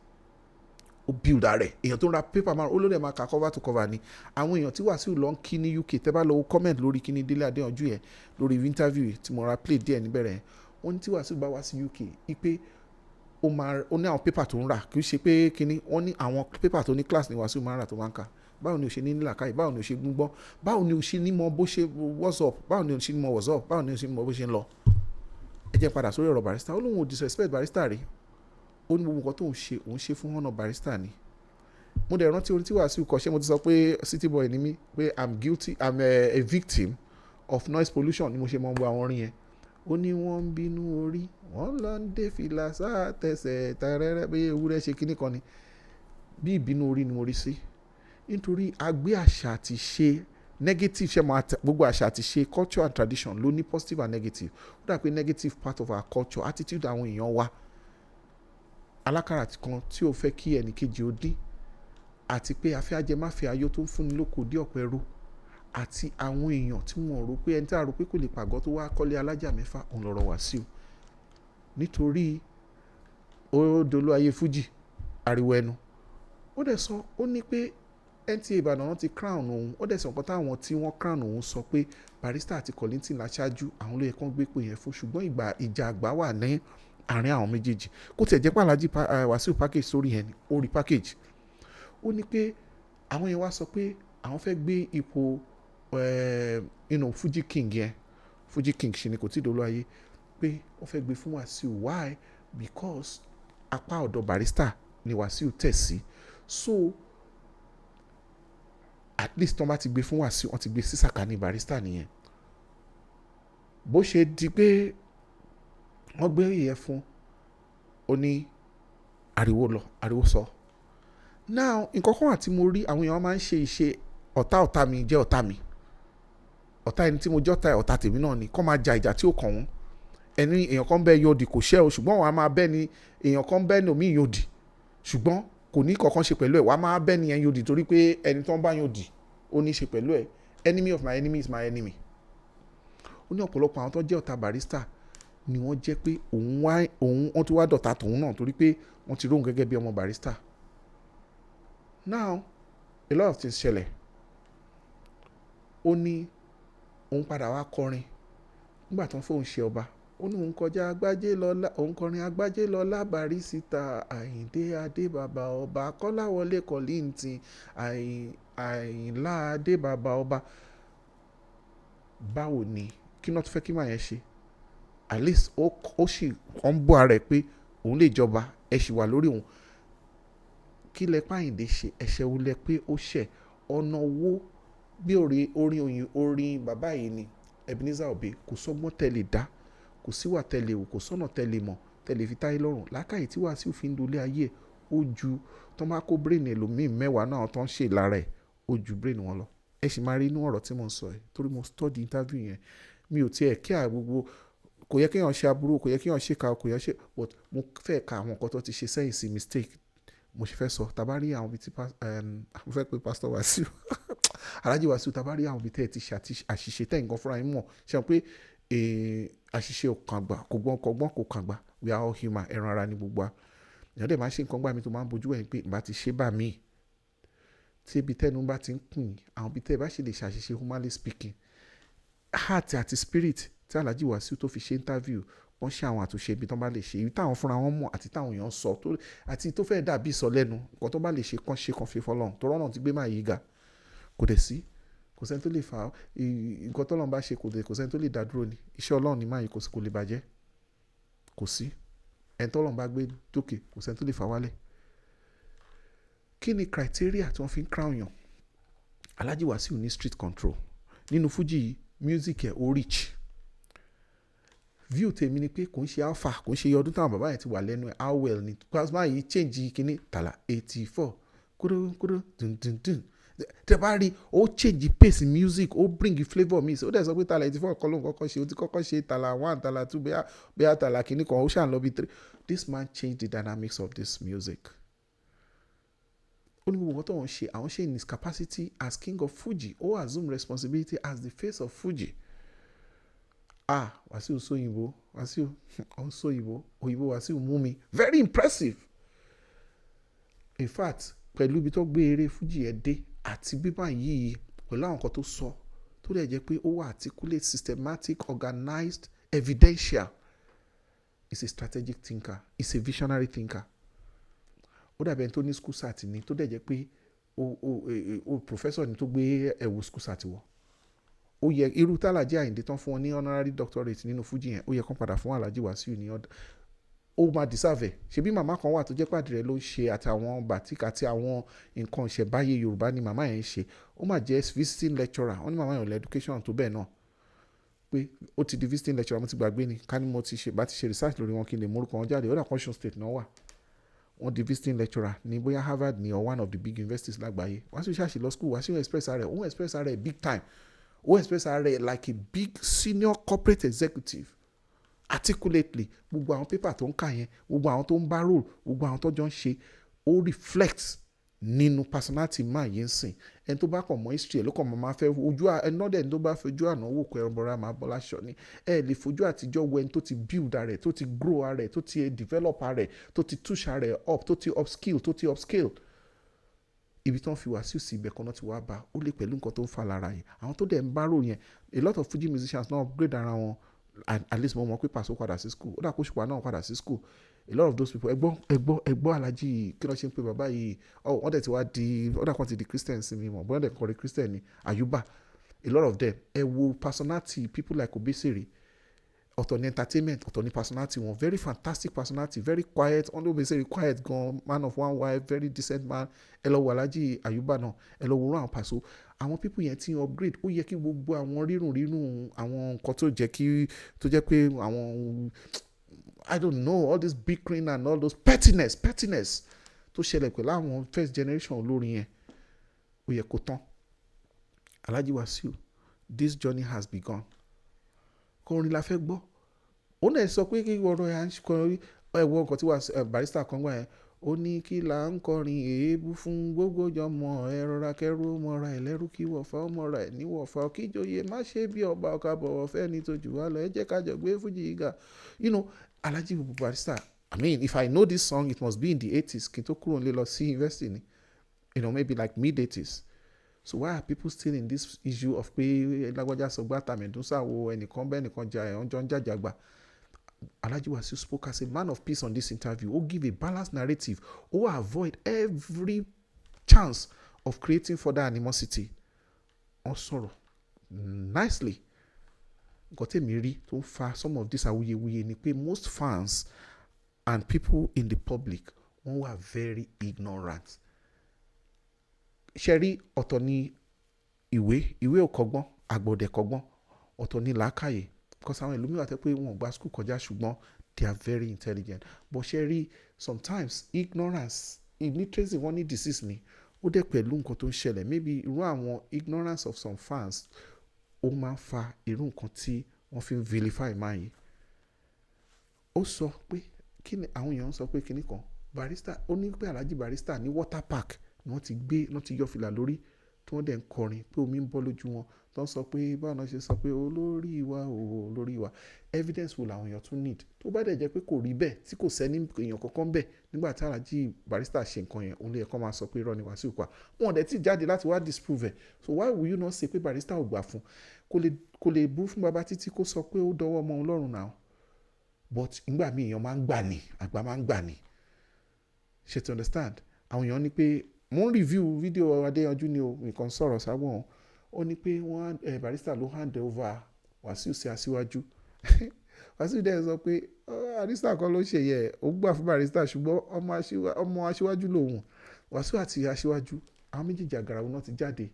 D: ó build ara ẹ̀ èèyàn tó ń ra paper márùn ó ló lè máa ka cover to cover ni àwọn èèyàn tí Wasiu lọ ń kí ní UK tẹ́ bá lọ comment lórí kí ní Dele Adeyanju yẹn lórí interview tí mo ra play díẹ̀ níbẹ̀rẹ̀ yẹn wọ́n ní tí Wasiu bá wá sí UK ipe ó ní àwọn paper tó ń rà kì í ṣe pé kíní wọ́n ní àwọn paper tó ní class ní Wasiu máa ń rà tó máa ń kà báwo ni o ṣe ní nílàkàyè báwo ni o ṣe gbọ́ báwo ni o ṣe ní mọ bó ṣe what's up báwo ni o ṣe ní mọ what's up báwo ni o ṣe ní mọ bó ṣe ń lọ. ẹ jẹ́ padà sórí ọ̀rọ̀ barrister ó lóun ò disrespect barrister rí ó ní gbogbo nǹkan tó ń ṣe òun ṣe fún ọ̀nà barrister ni. mo dẹ̀ rántí orin tí Wasiu kọ ṣé mo ti sọ pé city boy ni mí pé I'm a victim of noise pollution ni mo ṣe mọ gbogbo àwọn orin yẹn ó ní wọ́n ń bínú orí wọ́n lọ ń dé fìlà sáàtẹ̀sẹ̀ tàrẹ́rẹ́ pé ewúrẹ́ ṣe kíní kan ni bí ìbínú orí ni mo rí sí nítorí agbé àṣà àti ṣe negative ṣe máa gbogbo àṣà àti ṣe culture and tradition ló ní positive and negative ó dà pé negative part of our culture attitude àwọn èèyàn wa alákàrà kan tí ó fẹ́ kí ẹnìkejì ó dín àti pé afẹ́ ajẹmáfẹ́ ayọ̀ tó ń fúnni lóko dé ọ̀pẹ ro àti àwọn èèyàn tí wọ́n rò pé ẹni tí a rò pé kò lè pàgọ́ tó wá kọ́lé alájà mẹ́fà òun lọ́rọ̀ Wasiu nítorí ó dolú ayé Fuji ariwo ẹnu ó dẹ̀ sọ ó ní pé NTA Ìbàdàn ti crown òun ó dẹ̀ sọ nǹkan táwọn tí wọ́n crown òun sọ pé Barrister àti Kollington láṣáájú àwọn ló yẹ kán gbé pò yẹn fún ṣùgbọ́n ìjà àgbà wà ní àárín àwọn méjèèjì kó tiẹ̀ jẹ́ pé Alhaji Wasiu package sórí yẹn ni ó rí package ó ní pé àwọn yẹn wá sọ pé àwọn fẹ́ gbé ipò Fuji King yẹn Fuji King ṣe ni kò tí ì dolú ayé pé wọ́n fẹ́ gbé fún Wasiu why because apá ọ̀dọ̀ Barrister ni Wasiu tẹ̀ sí so at least tọ́n bá ti gbé fún Wasiu wọ́n ti gbé sísàkà ní Barrister nìyẹn bó ṣe di pé wọ́n gbé ìyẹn fún ó ní ariwo sọ now nǹkan kan àti mo rí àwọn èèyàn máa ń ṣe ìṣe ọ̀tá mi jẹ́ ọ̀tá mi ọ̀tá ẹni tí mo jẹ́ ọ̀tá tèmi náà ni kọ́ máa ja ìjà tí ó kàn wọ́n ẹni èèyàn kan bẹ́ẹ̀ yóò dì kò ṣẹ́ o ṣùgbọ́n wàá máa bẹ́ẹ̀ ni èèyàn kan bẹ́ẹ̀ ni omi yóò dì ṣùgbọ́n kò ní kankan ṣe pẹ̀lú ẹ̀ wàá máa bẹ́ẹ̀ ni ẹ̀ yóò dì torí pé ẹni tó ń bá yóò dì ó ní ṣe pẹ̀lú ẹ̀ enemy of my enemy is my enemy ó ní ọ̀pọ̀lọpọ̀ àwọn tó jẹ́ ọ̀tá Barrister ni wọ́n jẹ́ pé wọ́n tún wá dọ̀tá tòun náà torí pé wọ́n ti róhun gẹ́gẹ́ bí ọmọ Barrister now a lot of things ṣẹlẹ̀ ó ní òun padà wá kọrin nígbà tó ń fóun ṣe ọba ó ní òun kọjá òun kọrin agbájé lọlá Barrister Àyìndé adé bàbá ọba Kọ́láwọlé Kollington Ayinla adé bàbá ọba báwo ni kí náà tó fẹ́ kí màá yẹn ṣe at least ó sì ń bọ́ ara ẹ̀ pé òun lè jọba ẹ sì wà lórí òun kí lẹ Àyìndé ṣe ẹ̀ṣẹ̀ wo lẹ pé ó ṣẹ̀ ọ̀nà wo bí orin bàbá yìí ni Ebenezer Obey kò sọ́gbọ́n tẹ́lẹ̀ dá kò síwà tẹ́lẹ̀ wò kò sọ́nà tẹ́lẹ̀ mọ̀ tẹ́lẹ̀ fi táyé lọ́rùn lákàyè tí Wasiu fi ń dolé ayé ó ju tó máa kó brain ẹlòmíì mẹ́wàá náà tó ń ṣe lára ẹ̀ ó ju brain wọn lọ ẹ sì máa rí inú ọ̀rọ̀ tí mo ń sọ ẹ̀ torí mo study interview yẹn mi ò tiẹ̀ kí gbogbo kò yẹ kéèyàn ṣe aburú kò yẹ kéèyàn ṣe ka kò yẹ ṣe but mo fẹ́ ka àwọn nǹkan tó ti ṣe sẹ́yìn sí mistake mo sì fẹ́ sọ tàbá rí àwọn ibi tí mo fẹ́ pe Pastor Wasiu Alhaji Wasiu tàbá rí àwọn ibi tẹ́ ẹ ti ṣe àṣìṣe tẹ́ nǹkan fúnra yín mọ̀ ṣe pé àṣìṣe kò gbọ́n kò kàn gbà we are all human ẹran ara ní gbogbo wa èèyàn dẹ̀ máa ṣe nǹkan gbà mí tó máa ń bojú ẹ̀ pé ìbá ti ṣe bá mi tí ibi tẹ́nu bá ti ń kùn àwọn ibi tẹ́ ẹ bá ṣe lè ṣàṣìṣe humanly speaking heart àti spirit tí Alhaji Wasiu tó fi ṣe interview wọ́n ṣe àwọn àtúnṣe ibi tó bá lè ṣe ibi táwọn fúnra wọn mọ̀ àti táwọn èèyàn sọ àti tó fẹ́ dàbí sọ lẹ́nu nǹkan tó bá lè ṣe kàn fi fọlọ́run tó rọ́nà ti gbé máa yí ga kò dẹ̀ sí kò sẹ́ni tó lè fà á nǹkan tó lọ́n bá ṣe kò sẹ́ni tó lè dá dúró ni iṣẹ́ Ọlọ́run ni máa yí kò lè bàjẹ́ kò sí ẹni tó lọ́n bá gbé dókè kò sẹ́ni tó lè fà wálẹ̀ kí ni criteria tí wọ́n fi ń crown yàn Alhaji Wasiu ní street control nínú Fuji music ẹ̀ ó rich view tèmi ni pé kò ń ṣe alpha kò ń ṣe ọdún táwọn bàbá yẹn ti wà lẹ́nu ẹ̀ how well ni plasma yìí change kíní tàlà 84 kúrò dùndùndùn tẹ bá rí ó change pace music ó bring flavour mi ó dẹ̀ sọ pé tàlà 84 kọ́ ló ń kọ́kọ́ ṣe ó ti kọ́kọ́ ṣe tàlà 1 tàlà 2 bóyá tàlà kíní kan ó ṣàn lọ bí 3 this man changed the dynamics of this music ó ní gbogbo tó ń ṣe àwọn ṣe in his capacity as king of Fuji ó assume responsibility as the face of Fuji Wasiu sóyìnbó Wasiu òyìnbó Wasiu mú mi very impressive in fact pẹ̀lú ibi tó gbé eré Fuji ẹ̀ dé àti bíbá yìí pẹ̀lú àwọn nǹkan tó sọ tó dẹ̀ jẹ́ pé ó wà articulate systematic organized evidential he's a strategic thinker he's a visionary thinker ó dàbí ẹni tó ní school sat ni tó dẹ̀ jẹ́ pé ó professor ni tó gbé ẹ̀wù school sat wọ̀ ó yẹ irú tálàjì Àyìndé tán fún wọn ní honorary doctorate nínú Fuji yẹn ó yẹ kán padà fún Alhaji Wasiu ní ó máa deserve ṣebí màmá kan wà tó jẹ́ pàdé rẹ̀ ló ń ṣe àtàwọn batik àti àwọn nǹkan ìṣẹ̀báyé Yorùbá ni màmá yẹn ń ṣe ó máa jẹ́ visiting lecturer wọ́n ní màmá yẹn lọ education tó bẹ́ẹ̀ náà pé ó ti di visiting lecturer mo ti gbàgbé ni ká ní mo ti ṣe bá ti ṣe research lórí wọn kí n lè mórúkọ wọn jáde ó dà Ọ̀ṣun state náà wà wọ́n di visiting lecturer ní bóyá Harvard ní or one of the big universities lágbàáyé Wasiu ṣàṣì lọ school Wasiu express ara ẹ̀ òun express ara ẹ̀ big time ó express ara ẹ̀ like a big senior corporate executive articulately gbogbo àwọn paper tó ń kà yẹn gbogbo àwọn tó ń bá rò gbogbo àwọn tó jọ ń ṣe ó reflect nínú personality máa yẹn ń sìn ẹni tó bá kàn mọ́ history ẹ̀ ló kàn máa fẹ́ ojú ẹnọ́dẹ̀ ẹni tó bá fojú ànáwó kọ ẹran bọ́ra máa bọ́ láṣọ ni ẹ lè fojú àtijọ́ wo ẹni tó ti build ara ẹ̀ tó ti grow ara ẹ̀ tó ti develop ara ẹ̀ tó ti touch ara ẹ̀ up tó ti upskill tó ti upscale ibi tí wọ́n fi Wasiu sí ibẹ̀ kan náà ti wá bá ó lè pẹ̀lú nǹkan tó ń fa lára yẹn àwọn tó dẹ̀ ń bá rò yẹn a lot of Fuji musicians náà upgrade ara wọn at least mo mọ̀ pé Paso padà sí school ó dà kó Òṣùpá náà padà sí school a lot of those people ẹgbọ́n Alhaji kí ló ṣe ń pe bàbá yìí wọ́n dẹ̀ ti wá di ó dà kan ti di Christian sí mi mọ̀ bọ́n dẹ̀ kọrin Christian ni Ayuba a lot of them ẹ wo personality people like Obesere ọ̀tọ̀ ní entertainment ọ̀tọ̀ ní personality wọn very fantastic personality very quiet ọ̀nà Obesere quiet gan man of one wife very decent man ẹ lọ wo Alhaji Ayuba náà ẹ lọ wo àwọn Paso àwọn people yẹn ti upgrade ó yẹ kí gbogbo àwọn rírùn àwọn nǹkan tó jẹ́ pé àwọn I don't know all this bickering and all those pettiness tó ṣẹlẹ̀ pẹ̀lú àwọn first generation olórin yẹn ó yẹ kó tán Alhaji Wasiu this journey has begun kọrin la fẹ́ gbọ́ ó náà sọ pé kí ọ̀rọ̀ yà ń kọrin ẹ̀wọ̀ nǹkan tí wà barista kan gbà yẹn ó ní kí là ń kọrin èébú fún gbogbo jọmọ ẹ rọra kẹrù mọ́ra ẹ lẹ́rú kí wọ̀fà ọmọra ẹ níwọ̀fà kíjòyè má ṣe bí ọba ọ̀ka bọ̀wọ̀ fẹ́ ní tójú wa lọ ẹ jẹ́ ká jọ gbé fújì ìgà Alhaji Barrister I mean if I know this song it must be in the 80s kí n tó kúrò nílé lọ sí university ni maybe like mid 80s so why are people still in this issue of pé lágbájá sọgbà tàmẹ̀dúnsà wo ẹnìkan bẹ́ẹ̀ nìkan jà ẹ̀ ọjọ́ ń jàjàgbà Alhaji Wasiu spoke as a man of peace on this interview ó give a balanced narrative ó avoid every chance of creating further animosity ó sọ̀rọ̀ nicely nǹkan tèmi rí tó ń fa some of this awuyewuye ni pé most fans and people in the public wọ́n wà very ignorant ṣe rí ọ̀tọ̀ ní ìwé òkọ́gbọ́n àgbọ̀dẹ̀ kọ́gbọ́n ọ̀tọ̀ ní làákàyè because àwọn ìlú mìíràn tẹ́ pé wọn ò gba school kọjá ṣùgbọ́n they are very intelligent but ṣe rí sometimes ignorance illiteracy wọ́n ní disease ni ó dẹ̀ pẹ̀lú nǹkan tó ń ṣẹlẹ̀ maybe irú àwọn ignorance of some fans ó máa ń fa irú nǹkan tí wọ́n fi ń vilify máa yìí ó sọ pé kí ni àwọn èèyàn sọ pé kíní kan Barrister ó ní pé Alhaji Barrister ní water park ni wọ́n ti yọ fìlà lórí tí wọ́n dẹ̀ ń kọrin pé omi ń bọ́ lójú wọn tó ń sọ pé báwọn náà ṣe sọ pé olórí wa evidence wo làwọn èèyàn tún need tó bá dẹ̀ jẹ́ pé kò rí bẹ́ẹ̀ tí kò sẹ́ni èèyàn kankan bẹ́ẹ̀ nígbà tí Alhaji Barrister ṣe nǹkan yẹn òun lè kọ́ máa sọ pé irọ́ ni Wasiu pa wọn dẹ̀ ti jáde láti wá disprove ẹ̀ so why will you not say pé Barrister ò gbà fún kò lè bú fún baba títí kó sọ pé ó dọwọ́ ọmọ Ọlọ́run náà but nígbà míì èèyàn máa ń gbà ní àgbà máa ń gbà ní ṣe to understand àwọn èèyàn ní pé mo ń review fídíò Adéyanjú ni o nǹkan sọ̀rọ̀ sáwọn ó ní pé wọ́n Barrister ló hand over Wasiu sí aṣíwájú Wasiu dẹ̀ sọ pé Barrister kan ló ṣe yẹ ó gbà fún Barrister ṣùgbọ́n ọmọ aṣíwájú lòun Wasiu àti aṣíwájú àwọn méjèèjì àgàràwù náà ti jáde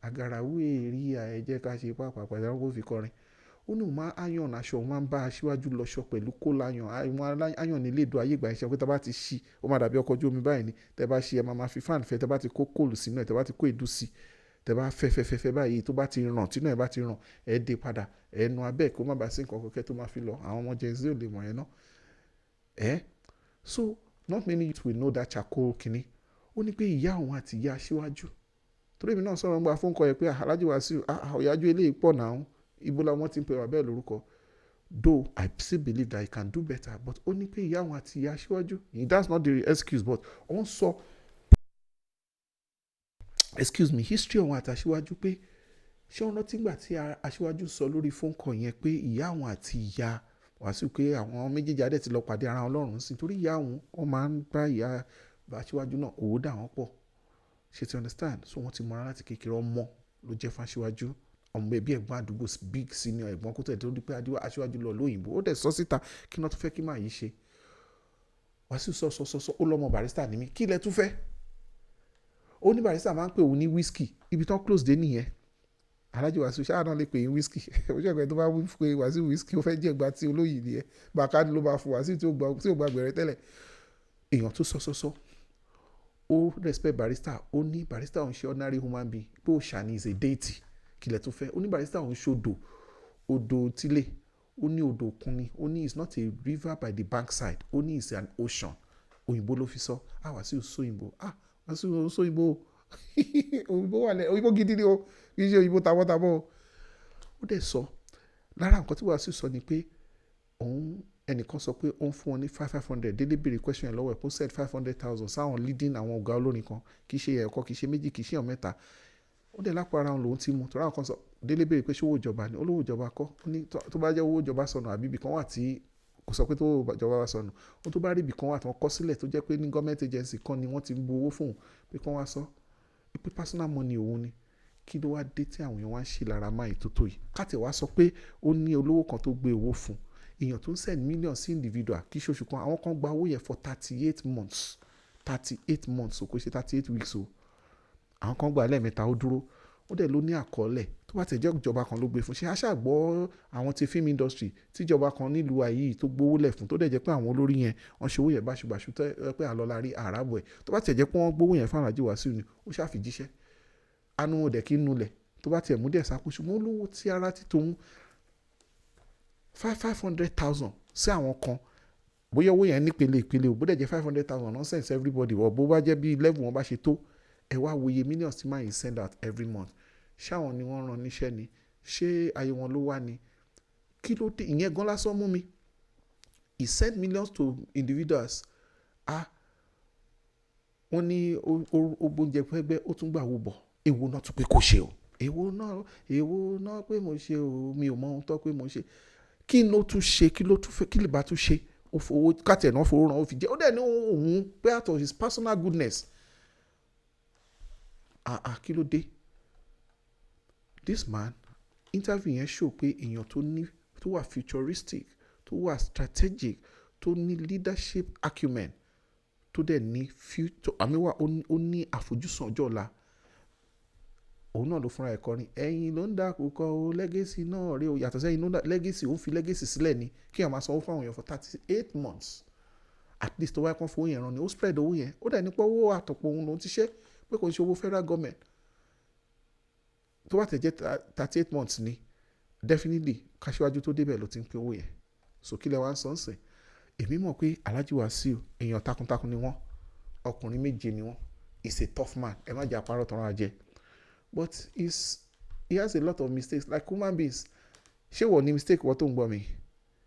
D: àgàràwù èrì àẹ̀jẹ̀ ká ṣe pàápàá ìdáwọ́ kó fi kọrin ó ní òun máa áyàn aṣọ òun máa ń bá aṣíwájú lọ́ṣọ pẹ̀lú kólà áyàn nílé ìdó ayé ìgbà iṣẹ́ pé tẹ́ bá ti ṣí ó máa dàbí ọkọ̀ ojú omi báyìí ni tẹ́ bá ṣí ẹ máa fi fáàn fẹ́ tẹ́ bá ti kó kóòlù sínú ẹ̀ tẹ́ bá ti kó èédú sí tẹ́ bá fẹ́ báyìí tó bá ti ràn tínú ẹ̀ bá ti ràn ẹ̀ dé padà ẹ̀ nu abẹ́ kó má bàa sí nǹkan kọ̀ọ̀kẹ́ tó máa fi lọ àwọn ọmọ Gen Z ò lè mọ̀ yẹn náà so not many youths will know that charcoal kìíní ó ní pé ìyá òun àti ìyá aṣíwájú torí èmi náà sọ̀rọ̀ ń gba fún kọ yẹ pé Alhaji Wasiu ọ̀yájú eléyìí pọ̀ náà ibo làwọn ti ń pè wá bẹ́ẹ̀ lórúkọ though I still believe that he can do better but ó ní pé ìyá àwọn àti ìyá aṣíwájú that's not the excuse but wọ́n sọ history àwọn àti aṣíwájú pé ṣé wọ́n rántí gbà tí aṣíwájú sọ lórí phone call yẹn pé ìyá àwọn àti ìyá Wasiu pé àwọn méjèèjì adé ti lọ pàdé ara Ọlọ́run sí torí ìyá àwọn wọ́n máa ń bá ìyá aṣíwájú náà òwò dà wọ́n pọ̀ ṣe ti understand so wọ́n ti mọra láti kékeré ọmọ ló jẹ́ fún aṣíwájú ọmọ ẹbí ẹ̀gbọ́n àdúgbò big senior ẹ̀gbọ́n kó tẹ̀ tó di pé aṣíwájú lọ lóyìnbó ó dẹ̀ sọ síta kí náà tún fẹ́ kí máa yí ṣe Wasiu sọ ó lọ́mọ Barrister ní mi kí lẹ tún fẹ́ ó ní Barrister máa ń pè òun ní whisky ibi tán close dé nìyẹn Alhaji Wasiu ṣáà náà lè pè é whisky ó ṣe ẹgbẹ́ tó bá pè Wasiu whisky ó fẹ́ jẹ́ ìgbà tí olóyè nìyẹn bàkàdé ló máa fún Wasiu tí ò gba gbẹ̀rẹ̀ tẹ́lẹ̀ èèyàn tó sọ ó respect Barrister ó ní Barrister òun ṣe ordinary human being pé òòṣà is a deity kìlẹ̀ tó fẹ́ ó ní Barrister òun ṣodò odò tílé ó ní odò òkun ni ó ní it's not a river by the bankside ó ní it's an ocean òyìnbó ló fi sọ Wasiu sóyìnbó Wasiu sóyìnbó òyìnbó wà lẹ òyìnbó gidi ni o kì í ṣe òyìnbó tabọ́tabọ́ ó dẹ̀ sọ lára nǹkan tí Wasiu sọ ni pé òun ẹnìkan sọ pé ó ń fún wọn ní 500 délé béèrè question yẹn lọ́wọ́ ẹ̀ kó send 500,000 sáwọn leading àwọn ọ̀gá olórin kan kì í ṣe ẹ̀kọ́ kì í ṣe méjì kì í ṣe ọ̀mẹ́ta ó dẹ̀ lápò ara wọn lòun ti mú torí àwọn kan sọ délé béèrè pé ṣé owó ìjọba ni olówó ìjọba kọ́ ó ní tó bá jẹ́ owó ìjọba sọnù àbí ibì kan wà tí kò sọ pé tó owó ìjọba bá sọnù ó tó bá rí ibì kan wà tí wọ́n kọ́ sílẹ̀ tó jẹ́ pé ní government agency kan ni wọ́n ti bu owó fún un pé kán wá sọ pé personal money òun ni kí ló wá dé tí àwọn èèyàn wá ń ṣe lára máa ìtótó yìí káàtì wá sọ pé ó ní olówó kan tó gbé owó fún èèyàn tó ń send millions sí individual kí ṣoṣù kan àwọn kan gba owó yẹn for 38 months o kò ṣe 38 weeks o àwọn kan gba lẹ́ẹ̀mẹ́ta ó dúró ó dẹ̀ ló ní àkọọ́lẹ̀ tó bá tẹ̀ jẹ́ ìjọba kan ló gbé fún ṣe aṣáàgbọ́ àwọn ti film industry tíjọba kan nílùú ayé tó gbówó lẹ̀ fún tó dẹ̀ jẹ́ pé àwọn olórí yẹn wọ́n ṣe owó yẹn báṣubàṣu tẹ́ pé àlọ́lá rí àràbọ̀ ẹ̀ tó bá tẹ̀ jẹ́ pé wọ́n gbówó yẹn fún Alhaji Wasiu ni ó ṣàfijíṣẹ́ anu wọn dẹ̀ kí n nulẹ̀ tó bá tiẹ̀ mú díẹ̀ sáko ṣùgbọ́n olówó tí ara ti tòun 500,000 sí àwọn kan bóyá owó yẹn nípele ìpele ò bó dẹ̀ jẹ́ 500,000 nonsense everybody wọ̀ bó bá jẹ́ bí level wọn bá ṣe tó ẹ wá wòye millions tí máa ń send out every month ṣáwọn ni wọ́n rán níṣẹ́ ni ṣé ayé wọn ló wá ni kí ló dé ìyẹn gan lásán mú mi he sent millions to individuals wọ́n ní ogbóúnjẹ pẹ́gbẹ́ ó tún gbà wó bọ̀ èwo náà tún pé kò ṣe o èwo náà pé mo ṣe o mi ò mọ ohun tó pé mo ṣe kí ló tún ṣe kí lè bá tún ṣe ó fowó kàtẹ́ náà fowó ràn ó fi jẹ́ ó dẹ̀ ní òun pé out of his personal goodness kí ló dé this man interview yẹn show pé èèyàn tó wà futuristic tó wà strategic tó ní leadership acumen tó dẹ̀ ní future ó ní àfojúsùn ọjọ́ ọ̀la òun náà ló fúnra ẹ̀ kọrin ẹ̀yin ló ń dàkú kọ o legacy náà rí o yàtọ̀ sẹ́yìn ló ń dà legacy ó ń fi legacy sílẹ̀ ni kí èèyàn máa sanwó fún àwọn èèyàn for 38 months at least tó wáyé kan fowó yẹn ràn ni ó spread owó yẹn ó dẹ̀ nípa owó àtọ̀pọ̀ òun lòún ti ṣe pé kò ń ṣe owó federal government tó bá tẹ̀ jẹ́ 38 months ni definitely káṣíwájú tó débẹ̀ ló ti ń pín owó yẹn so kí lẹ wá ń sọ ń sìn èmi mọ̀ pé Alhaji Wasiu èèyàn takuntakun ni wọ́n ọkùnrin méje ni wọ́n is a tough man ẹ má jẹ́ àparọ́ tọ́ra jẹ but he has a lot of mistakes like human beings ṣé wọ́n ní mistake wọ́n tó ń gbọ́ mi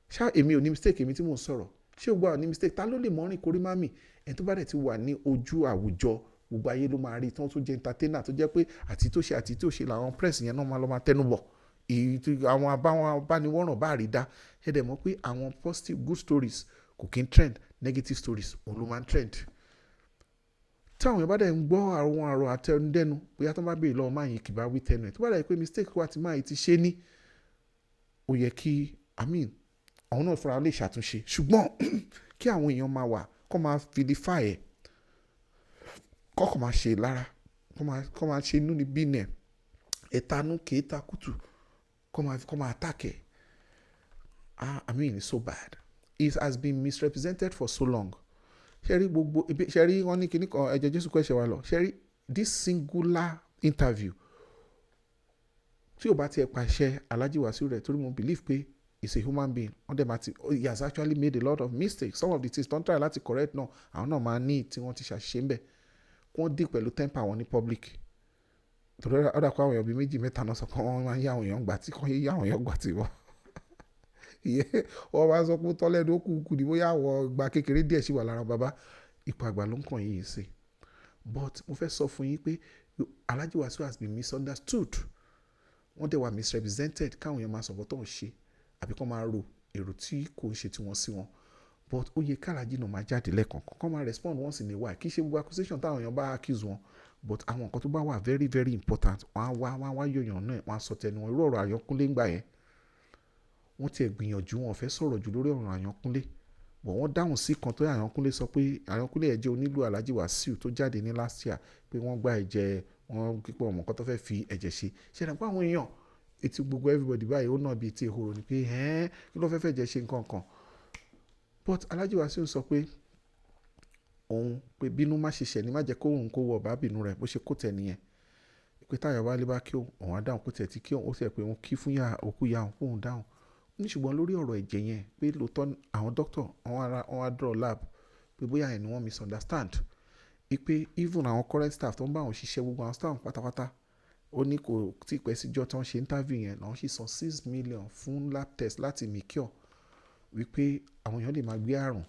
D: ṣá èmi ò ní mistake èmi tí mò ń sọ̀rọ̀ ṣé o gbọ́ ní mistake ta ló lè mọ́rin korí má mi ẹni tó bá dẹ̀ ti wà ní ojú àwùjọ gbogbo ayé ló máa rí tí wọ́n tún jẹ́ entertainer tó jẹ́ pé àti tó ṣe làwọn press yẹn náà máa lọ máa tẹnu bọ̀ àwọn abániwọ̀ràn bá rí dá ẹ dẹ̀ mọ̀ pé àwọn positive good stories kò kí ń trend negative stories òun ló máa ń trend táwọn èèyàn bá dẹ̀ ń gbọ́ àwọn àrò àtẹnudẹ́nu bóyá tó bá béèrè lọ́wọ́ máa yìí kì bá wí tẹnu ẹ̀ tó bá dẹ̀ pé mistake wà tí máa yìí ti ṣe ní ó yẹ kí àwọn náà fúnra lè ṣàtúnṣe ṣùgbọ́n kí àwọn èèyàn máa wà kó máa vilify ẹ̀ kọ́kọ́ máa ṣe lára kọ́ máa ṣe inú ní bínẹ̀ ẹ̀tanú kéétà kùtù kọ́ máa attack ẹ̀ it's so bad it has been misrepresented for so long ṣẹ́rí wọ́n ní kíní kan ẹ̀jẹ̀ Jésù kọ́ ẹ̀ṣẹ̀ wa lọ ṣẹ́rí this singular interview tí o bá tiẹ̀ pàṣẹ Alhaji Wasiu rẹ̀ torí mo believe pé he's a human being he has actually made a lot of mistakes some of the things don't try láti correct náà àwọn náà máa ní tí wọ́n ti ṣàṣìṣe ń bẹ̀ wọ́n dì pẹ̀lú temper wọn ní public torí ọ̀dà kó àwọn èèyàn bíi méjì mẹ́ta náà sọ pé wọ́n máa ń yá àwọn èèyàn gbà tí kò yá àwọn èèyàn gbà tí wọ́n wọ́n bá sọ pé tọ́lẹ́nu ó kúkú ní bóyá àwọn gba kékeré díẹ̀ sí wà lára bàbá ipò àgbà ló ń kàn yìí sí but mo fẹ́ sọ fún yín pé Alhaji Wasiu has been misunderstood wọ́n dẹ̀ wà misrepresented káwọn èèyàn máa sọ̀rọ̀ tó ń ṣe àbí kọ́ máa ro èrò tí kò ń ṣe tiwọn sí wọn but ó yẹ káàlájì náà máa jáde lẹ́ẹ̀kọ̀ọ̀kan kọ́ máa respond once in a while kì í ṣe gbogbo accusation táwọn èèyàn bá accuse wọn but àwọn nǹkan tó bá wà very very important wọ́n á wá yọ̀yàn náà wọ́n á sọ tẹnu wọn irú ọ̀rọ̀ Àyànkúnlé ń gbà yẹn wọ́n tiẹ̀ gbìyànjú wọn fẹ́ sọ̀rọ̀ jù lórí ọ̀rọ̀ Àyànkúnlé but wọ́n dáhùn sí kan tó Àyànkúnlé sọ pé Àyànkúnlé ẹ̀ jẹ́ onílù Alhaji Wasiu tó jáde ní last year pé wọ́n gba ẹ̀jẹ̀ wọn pípọ̀ ọmọ kan tó fẹ́ fi ẹ̀jẹ̀ ṣe ṣe é dàgbà àwọn èèyàn etí gbogbo everybody báyìí ó náà bíi etí ehoro ni pé kí ló fẹ́ jẹ́ ṣe nǹkan kan but Alhaji Wasiu sọ pé òun pé bínú má ṣe ṣẹ̀ ní má jẹ́ kó òun kó wọ ọ̀bá bínú rẹ̀ bó ṣe kó tẹ̀ nìyẹn pé táyà wálé bá kí òun á dáhùn kó tẹ̀ tí kí òun ó sì pé òun kí fún òkú ya òun kóun dáhùn ní ṣùgbọ́n lórí ọ̀rọ̀ ẹ̀jẹ̀ yẹn pé lóòótọ́ àwọn dókítà wọn á draw lab pé bóyá ẹ̀ ni wọ́n misunderstand pé even àwọn current staff tó ń bá àwọn ṣiṣẹ́ gbogbo àwọn staff pátápátá ó ní kò tí pẹ́ síjọ́ tí wọ́n ṣe interview yẹn náà sì san 6 million fún lab test láti mìkíọ̀ wípé àwọn èèyàn lè máa gbé àrùn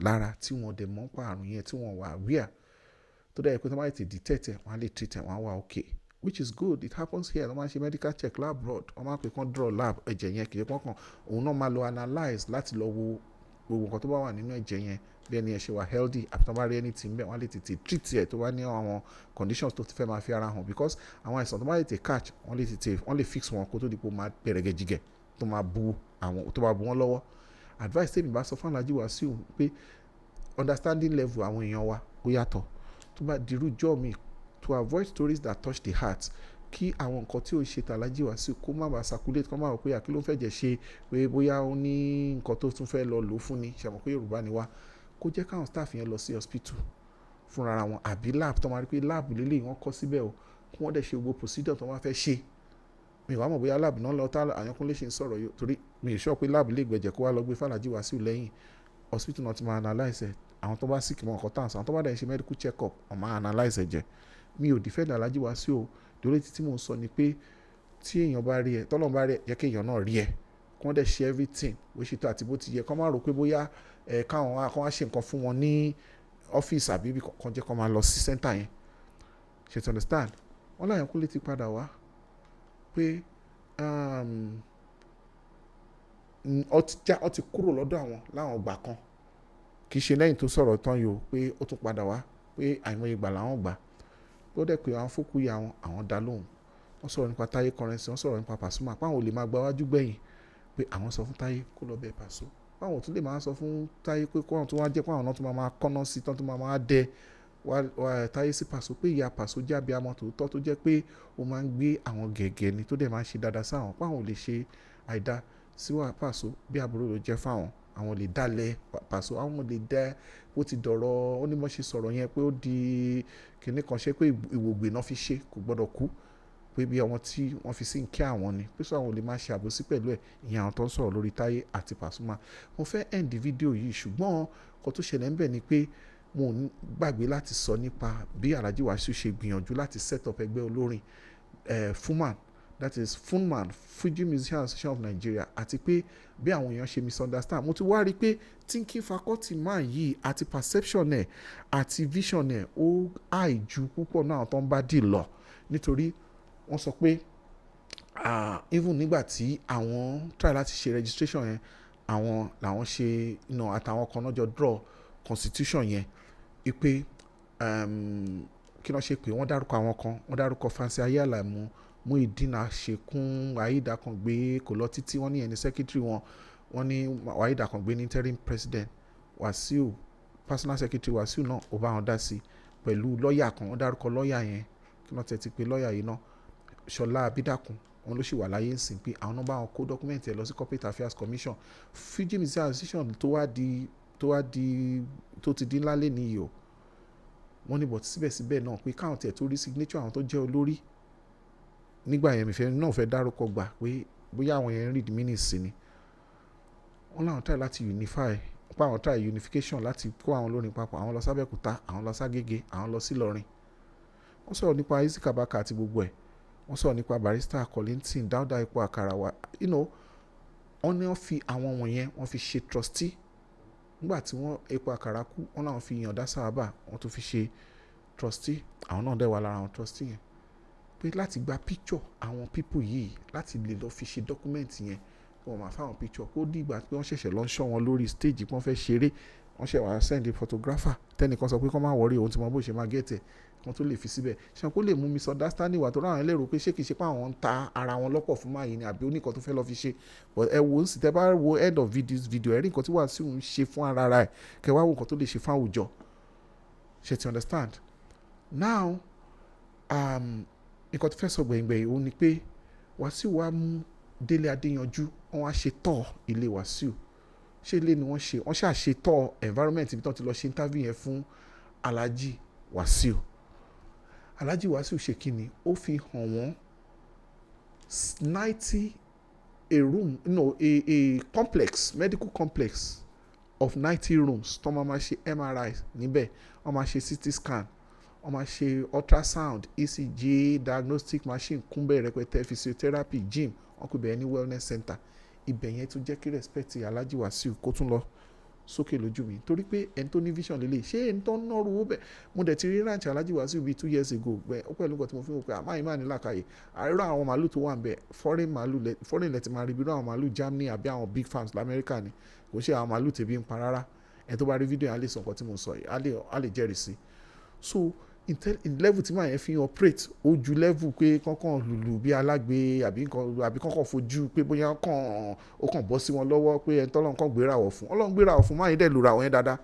D: lára tí wọ́n dẹ̀ mọ̀ pa àrùn yẹn tí wọ́n wà aware tó dẹ̀ pé tó máa ti detect ẹ̀ wọ́n á lè treat ẹ̀ wọ́n á wà okay, which is good. It happens here. wọ́n máa ń ṣe medical check labroad, wọ́n máa ń pè kán draw lab ẹ̀jẹ̀ yẹn kì í pọ́nkàn òun náà máa lọ analyse láti lọ wo gbogbo nǹkan tó bá wà nínú ẹ̀jẹ̀ yẹn bí ẹni ẹ̀ ṣe wà healthy àbí tó bá rí anything bẹ́ẹ̀ wọ́n á lè tètè treat ẹ̀ tó bá ní àwọn conditions tó ti fẹ́ máa fi ara hàn, because àwọn àìsàn tó bá lè tètè catch wọ́n lè fix wọn kó tó di pé ó máa gbẹ̀rẹ̀gẹ̀jìgẹ̀ tó máa bu wọ́n lọ́wọ́. Advice tèmi bá sọ fún Alhaji Wasiu pé understanding level àwọn èèyàn wa ó yàtọ̀ tó bá dirú jọ́ mi to avoid stories that touch the heart, kí àwọn nǹkan tí ó ṣe tàlájì Wasiu kó má bàa circulate kó má bàa pé àkí ló ń fẹ́ jẹ́ ṣe pé bóyá ó ní nǹkan tó tún fẹ́ lọ lò fún ni, ṣàmọ̀ pé Yorùbá ni wá, kó jẹ́ káwọn staff yẹn lọ sí hospital fúnra wọn àbí lab tó máa rí pé lab lélẹ̀ wọ́n kọ́ síbẹ̀ o kí wọ́n dẹ̀ ṣe gbogbo procedure tó máa fẹ́ ṣe. Mi wá mọ̀ bóyá lab náà lọ tá Àyànkúnlé ṣe ń sọ̀rọ̀ yìí torí mi ì sọ pé lab lè gbẹ̀jẹ̀ kó wá lọ gbé fàlàjì Wasiu lẹ́yìn hospital náà ti máa analyse ẹ̀, àwọn tó bá sick mọ́ ọ̀kọ́ tàn sàn àwọn tó bá dẹ̀ ṣe medical check up wọ́n máa analyse ẹ̀ jẹ́. Mi ò defend Alhaji Wasiu o, lórí tí mo sọ ni pé tí èèyàn bá rí ẹ tọ́lọ́run bá rí ẹ jẹ́ kí èèyàn náà rí ẹ kí wọ́n dẹ̀ ṣe everything bó ṣe tó àti bó ti yẹ kí wọ́n má rò pé bóyá káwọn wá ṣe nǹkan fún wọn ní ọ́fíìsì àbí ibi kan jẹ́ kí wọ́n máa lọ sí center yẹn, ṣe to understand. wọ́n láyàn kúlé ti padà wá pé ọ ti kúrò lọ́dọ̀ àwọn láwọn ìgbà kan kì í ṣe lẹ́yìn tó sọ̀rọ̀ tán yìí o pé ó tún padà wá pé àìmọye ìgbà làwọn gbà ó dẹ̀ pé àwọn fókù yà àwọn dá lóhùn. Wọ́n sọ̀rọ̀ nípa Táyé currency, wọ́n sọ̀rọ̀ nípa Pasuma páwọn ò lè máa gba wájú gbẹ̀yìn pé àwọn sọ fún Táyé kó lọ bẹ̀ Paso, páwọn ò tún lè máa sọ fún Táyé pé kóhàn tó wá jẹ́ páwọn náà tó máa kọ́nà sí tán tó máa dẹ Táyé sí Paso pé ìyá Paso jẹ́ abiyamọ tòótọ́ tó jẹ́ pé ó máa ń gbé àwọn gẹ̀gẹ̀ ni tó dẹ̀ máa ń ṣe dáadáa sáwọn, páwọn ò lè ṣe àìdá síwá Paso bí àbúrò ló jẹ́ fáwọn, àwọn lè dálẹ̀ Paso, àwọn lè dẹ́ ó ti dọ̀rọ̀ ó ní mọ́ ṣe sọ̀rọ̀ yẹn pé ó di kìnní kan ṣe pé ìwògbè náà fi ṣe kò gbọ́dọ̀ kú pé bí ọmọ tí wọ́n fi sí ń kí àwọn ni pé sọ àwọn ò lè máa ṣe àbòsí pẹ̀lú ẹ̀, ìyẹn àwọn tó ń sọ̀rọ̀ lórí Táyé àti Pasuma. Mo fẹ́ end fídíò yìí ṣùgbọ́n nǹkan tó ṣẹlẹ̀ ń bẹ̀ ni pé mo gbàgbé láti sọ nípa bí Alhaji Wasiu ṣe gbìyànjú láti set up ẹgbẹ́ olórin Fuman, that is Funman, Fuji Musician Association of Nigeria, àti pé bí àwọn èèyàn ṣe misunderstand. Mo ti wá rí i pé thinking faculty máa yìí àti perception ẹ̀ àti vision ẹ̀ ó àìjú púpọ̀ náà tó ń bá dì lọ nítorí wọ́n sọ pé even nígbà tí àwọn try láti ṣe registration yẹn àwọn làwọn ṣe àtàwọn kan náà jọ draw constitution yẹn ipe kí wọ́n ṣe pé wọ́n dárúkọ àwọn kan wọ́n dárúkọ Fancy Ayéàlámú Muideen Àṣekún Waheed Akàngbé kò lọ títí wọ́n ní ẹni secretary wọ́n ní Waheed Akàngbé ní interim president, Wasiu personal secretary Wasiu náà ó bá wọn dá sí pẹ̀lú lọ́ọ̀yà kan wọ́n dárúkọ lọ́ọ̀yà yẹn kí wọ́n tẹ̀ ti pé lọ́ọ̀yà yìí náà Ṣọlá Abídàkùn wọn ló sì wà láyé nsìn pé àwọn náà bá wọn kó dọ́kúmẹ̀ntì ẹ̀ lọ sí Corporate Affairs Commission. Fuji Musician Association tó ti dín ńlá lé nìyí o wọ́n ní bọ̀t síbẹ̀síbẹ̀ náà pé káwọn tiẹ̀ tó rí signature àwọn tó jẹ́ olórí nígbà yẹn mìfẹ́ náà fẹ́ dárúkọ gbà pé bóyá àwọn yẹn read minutes sí ni wọ́n láwọn try láti unify pa àwọn try unification láti kó àwọn olórin papọ̀, àwọn lọ sábẹ́kúta àwọn lọ ságége àwọn lọ sí Ìlọrin. Wọ́n sọ̀rọ̀ nípa Isaac Kabaka àti gbogbo ẹ̀, wọ́n sọ̀rọ̀ nípa barrister Kollington Dáúdà ipò àkàrà wa wọ́n ní wọ́n fi àwọn wọ̀nyẹn wọ́n fi ṣe trustee nígbà tí wọ́n ipò àkàrà kú wọ́n láwọn fi Yàndá Sàábà wọ́n tún fi ṣe trustee, àwọn náà dẹ̀ wà lára àwọn trustee yẹn pé láti gba picture àwọn people yìí láti lè lọ fi ṣe document yẹn wọ́n máa fáwọn picture kó dìgbà pé wọ́n ṣẹ̀ṣẹ̀ lọ ń ṣọ́ wọn lórí stage pé wọ́n fẹ́ ṣeré wọ́n ṣẹ̀ wá send a photographer tẹ́nìkan sọ pé kọ́ máa wọrí òun tí mo bó ṣe máa gẹ̀tẹ̀ kan tó lè fi síbẹ̀ ṣe kó lè mú misunderstanding wà tó ráwọn ẹlẹ́rù pé ṣé kìí ṣe pé àwọn ń ta ara wọn lọ́pọ̀ fún máa yìí ni àbí oníkan tó fẹ́ lọ fi ṣe but ẹ wo sì tẹ́ bá wo end of video ẹ rí nǹkan tí Wasiu ń ṣe fún ara ẹ̀ kẹ́ wá wo nǹkan tó lè ṣe fún àwùjọ ṣe ti understand now nǹkan tó fẹ́ sọ gbẹ̀yìngbẹ̀yìn òun ni pé Wasiu wá mú Dele Adeyanju wọ́n wá ṣe tọ́ ilé Wasiu ṣé ilé ni wọ́n ṣàṣe tọ́ environment ibi tó ti lọ ṣe interview yẹn fún Alhaji Wasiu. Alhaji Wasiu ṣe kíni ó fi hàn wọ́n 90 a complex medical complex of 90 rooms tó máa ṣe MRI níbẹ̀ wọ́n máa ṣe CT scan wọ́n máa ṣe ultrasound ECG diagnostic machine kúnbẹ̀ rẹpẹtẹ physiotherapy gym wọ́n kò bẹ̀rẹ̀ ní wellness center ibẹ̀ yẹn tún jẹ́ kí respect Alhaji Wasiu kó tún lọ sókè lójú mi torí pé ẹni tó ní vision lélẹ̀ ṣé ẹni tó ń nọ́ọ̀rù owó bẹ̀ mo dẹ̀ ti rí ranch Alhaji Wasiu bíi 2 years ago gbẹ ó pẹ̀lú nǹkan tí mo fi ń wò pé àmáyé máa ní làkàyè àìrò àwọn màálù tó wà ń bẹ̀ foreign lẹ́tì máa rí bí àwọn màálù Germany àbí àwọn big farms lamẹ́ríkà ni kò ṣe àwọn màálù tèbi ń pa rárá ẹni tó bá rí fídíò yẹn á lè sọ nǹkan tí mo sọ yìí á lè jẹ́rìí sí so in level tí màá yẹn fi operate ó ju level pé kankan lùlù bí alágbe àbí kankan fojú pé bóyá ó kàn bọ́ sí wọn lọ́wọ́ pé ẹni tọ́lọ́run kàn gbéràwọ̀ fún Ọlọ́run gbéràwọ̀ fún máa yín dẹ̀ lùràwọ̀ yẹn dáadáa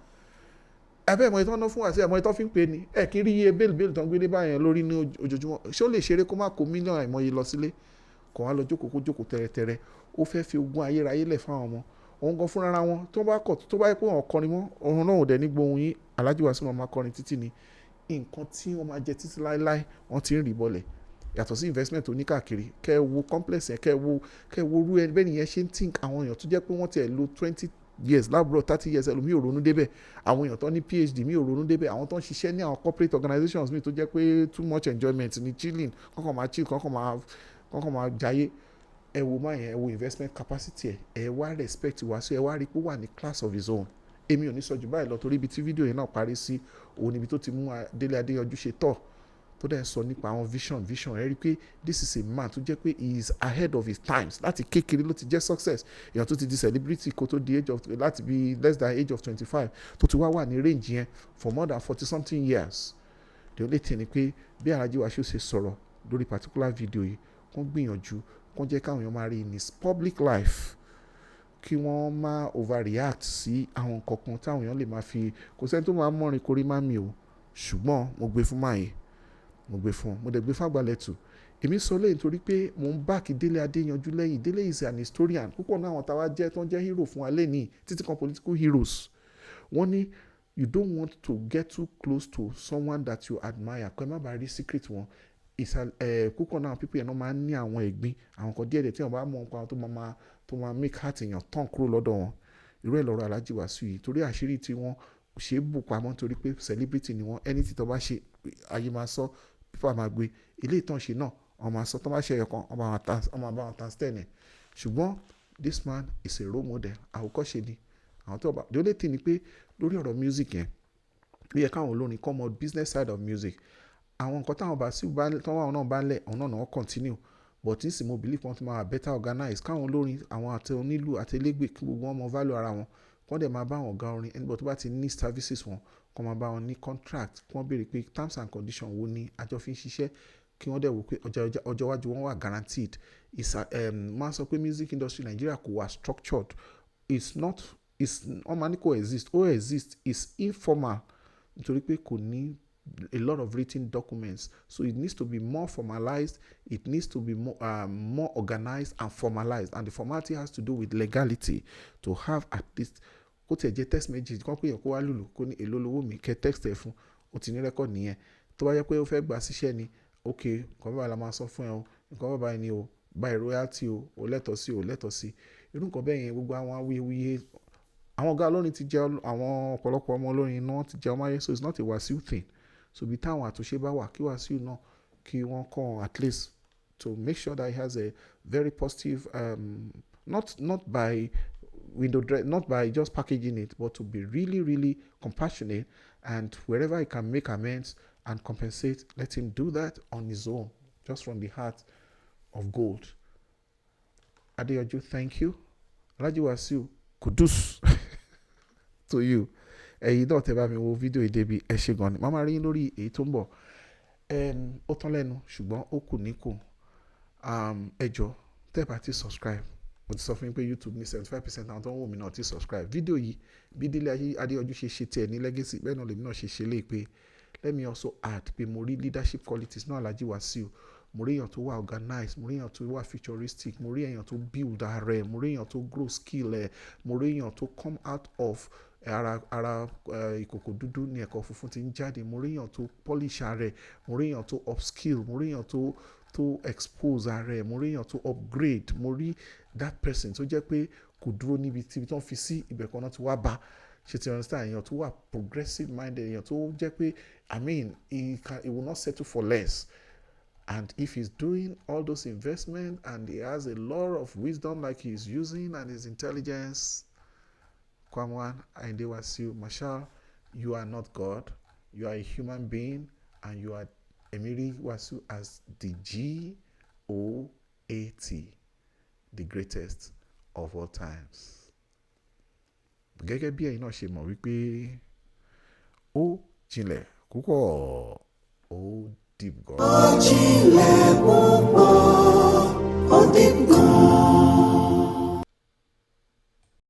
D: ẹbẹ́ ìmọ̀ ìtọ́nà fún wa sí ẹ̀mọ́ ìtọ́ fi ń pè ní ẹ̀ kí rí iye bẹ́ẹ̀lì tó ń gbélé báyẹn lórí ní ojoojúmọ́ ṣé ó lè ṣeré kó má kó mílíọ̀nù àìmọye lọ sílé kò wá lọ jókòó tẹ̀rẹ̀tẹ̀rẹ̀ ó fẹ́ fi ogún ayérayé lẹ̀ fáwọn ọmọ òun gan fúnra wọn tó bá yẹ pé wọn kọrin mọ́ òun náà ò dẹ̀ ní gbóhùn yín Alhaji Wasiu máa kọrin títí ni nǹkan tí wọ́n máa jẹ títí láéláé wọ́n ti ń rí bọ́lẹ̀ yàtọ̀ sí investment oníkàkiri kẹ́ wo complex yẹn kẹ́ wo rú ẹni bẹ́ẹ̀ nìyẹn ṣe ń think àwọn èèyàn tó jẹ́ pé wọ́n ti ẹ̀ lo 20 years lábúrò 30 years ẹlòmíì ò ronú débẹ̀ àwọn èèyàn tó ní PhD mi ò ronú débẹ̀ àwọn tó ń ṣiṣẹ́ ní àwọn corporate organizations mi tó jẹ́ pé too much enjoyment ni chilling kọ́kàn máa chill kọ́kàn máa jayé ẹ wo máa yẹn ẹ wo investment capacity ẹ wá respect wá sí ẹ wá rí pé ó wà ní class of his own èmi ò ní sọ jù báyìí lọ torí ibi tí fídíò yẹn náà parí sí òun níbi tó ti mú Dele Adeyanju ṣe tọ̀ tó dẹ̀ sọ nípa àwọn vision ẹ rí i pé this is a man tó jẹ́ pé he is ahead of his times láti kékeré ló ti jẹ́ success èèyàn tó ti di celebrity kó tó di láti bí less than age of 25 tó ti wá wà ní range yẹn for more than 40 something years the only thing ni pé bí Alhaji Wasiu ṣe sọ̀rọ̀ lórí particular video yìí kó gbìyànjú kó jẹ́ káwọn èèyàn máa rí in his public life kí wọ́n máa overreact sí àwọn nǹkan kan táwọn èèyàn lè máa fi kò sẹ́ni tó máa mọ́rin korí má mi o ṣùgbọ́n mo gbé fún máa yìí mo dẹ̀ gbé fún Agbaletu èmi sọ lẹ́yìn torí pé mo ń báàkì Dele Adeyanju lẹ́yìn Dele is an historian púpọ̀ náà àwọn táwa jẹ́ tó ń jẹ́ hero fún wa lẹ́yìn títí kan political heroes wọ́n ní you don't want to get too close to someone that you admire kọ́ ẹ má bàa rí secret wọn púpọ̀ náà pípọ̀ yẹn náà máa ń ní àwọn ẹ̀gbin àwọn kan díẹ̀ tí wọ́n bá mọ̀ nípa tó máa make heart èèyàn tán kúrò lọ́dọ̀ wọn irú ẹ̀ lọ́rọ̀ Alhaji Wasiu yìí torí àṣírí tí wọ́n ṣe é bù pamọ́ torí pé celebrity ni wọ́n ẹni tí tó bá ṣe ayé máa sọ pípa máa gbé ilé ìtàn ṣe náà wọ́n máa sọ tó bá ṣe ẹ̀yọ̀ kan wọ́n máa bá wọn tán stẹ́ẹ̀nì ṣùgbọ́n this man is a role model àwòkọ́ṣe ni àwọn tó bá the only thing ni pé lórí ọ̀rọ̀ music yẹn bí yẹ káwọn olórin kọ́ mọ business side of music àwọn nǹkan táwọn bá sí tọ́wọ́ náà bá lẹ̀ ọ̀nà náà continue but ní sì mo believe wọn ti máa better organize káwọn olórin àwọn àti onílù àti elégbè kí gbogbo wọn mọ value ara wọn kí wọ́n dẹ̀ máa bá wọn ọ̀gá orin ẹnìbọ̀ tó bá ti ní services wọn kí wọ́n máa bá wọn ní contract kí wọ́n béèrè pé terms and conditions wo ni àjọ fi ń ṣiṣẹ́ kí wọ́n dẹ̀ wò pé ọjọ́ iwájú wọn wà guaranteed máa sọ pé music industry Nigeria kò wà structured wọ́n máa ní kò exist is informal nítorí pé kò ní a lot of written documents so it needs to be more formalized it needs to be more organized and formalized and the formality has to do with legality to have at least kó tiẹ̀ jẹ́ text message kó pé yẹn kó wá lùlù kó ní èlò lówó mi kẹ́ text ẹ̀ fún ó ti ní record nìyẹn tó bá yẹ pé ó fẹ́ gbà síṣẹ́ ni ok nǹkan báyìí la máa sọ fún ẹ o nǹkan báyìí ni o báyìí royalty o lẹ́tọ̀ọ́ sí irú nǹkan bẹ́ẹ̀ yẹn gbogbo àwọn awuyewuye àwọn ọ̀gá olórin ti jẹ́ àwọn ọ̀pọ̀lọpọ̀ ọmọ olórin náà ti jẹ́ ọmọ ayé so it's not a Wasiu thing so bí táwọn àtúnṣe bá wà kí Wasiu náà kí wọ́n kàn at least to make sure that he has a very positive not by just packaging it but to be really really compassionate and wherever he can make amends and compensate let him do that on his own just from the heart of gold. Adeyanju, thank you. Alhaji Wasiu, kudus to you. Ẹ̀yin náà tẹ́ bá mi wo fídíò ìdẹ́bi ẹ ṣé gan ni màá máa rí yín lórí èyí tó ń bọ̀ ó tán lẹ́nu ṣùgbọ́n ó kù níkù ẹ jọ̀ọ́ tẹ́ bá ti subscribe mo ti sọ fún yín pé YouTube ní 75% àwọn tó ń wò mí náà ti subscribe fídíò yìí bí Dele Adeyanju ṣe tiẹ̀ ní legacy bẹ́ẹ̀ náà lèmi náà ṣe lé pé let me also add pé mo rí leadership qualities náà Alhaji Wasiu mo rí èèyàn tó wà organized mo rí èèyàn tó wà futuristic mo rí èèyàn tó build ara ẹ̀ mo rí èèyàn tó grow skill ẹ̀ mo rí èèyàn tó come out of ara ìkòkò dúdú ní ẹ̀kọ́ funfun ti ń jáde mo rí èèyàn tó polish ara ẹ̀ mo rí èèyàn tó upskill mo rí èèyàn tó expose ara ẹ̀ mo rí èèyàn tó upgrade mo rí that person tó jẹ́ pé kò dúró níbi tí wọ́n fi sí ibẹ̀ kan náà ti wá bá ṣe ti understand èèyàn tó wà progressive minded èèyàn tó jẹ́ pé I mean he will not settle for less And if he's doing all those investments and he has a lot of wisdom like he's using and his intelligence, Kwam Ayinde Wasiu, you are not God. You are a human being, and you are Emiri Wasiu as the G.O.A.T, the greatest of all times. Gẹ́gẹ́ bí ẹ̀yin náà ṣe mọ̀ wípé ó jinlẹ̀ púpọ̀, ó deep gan.
A: Ó jinlẹ̀ púpọ̀, ó deep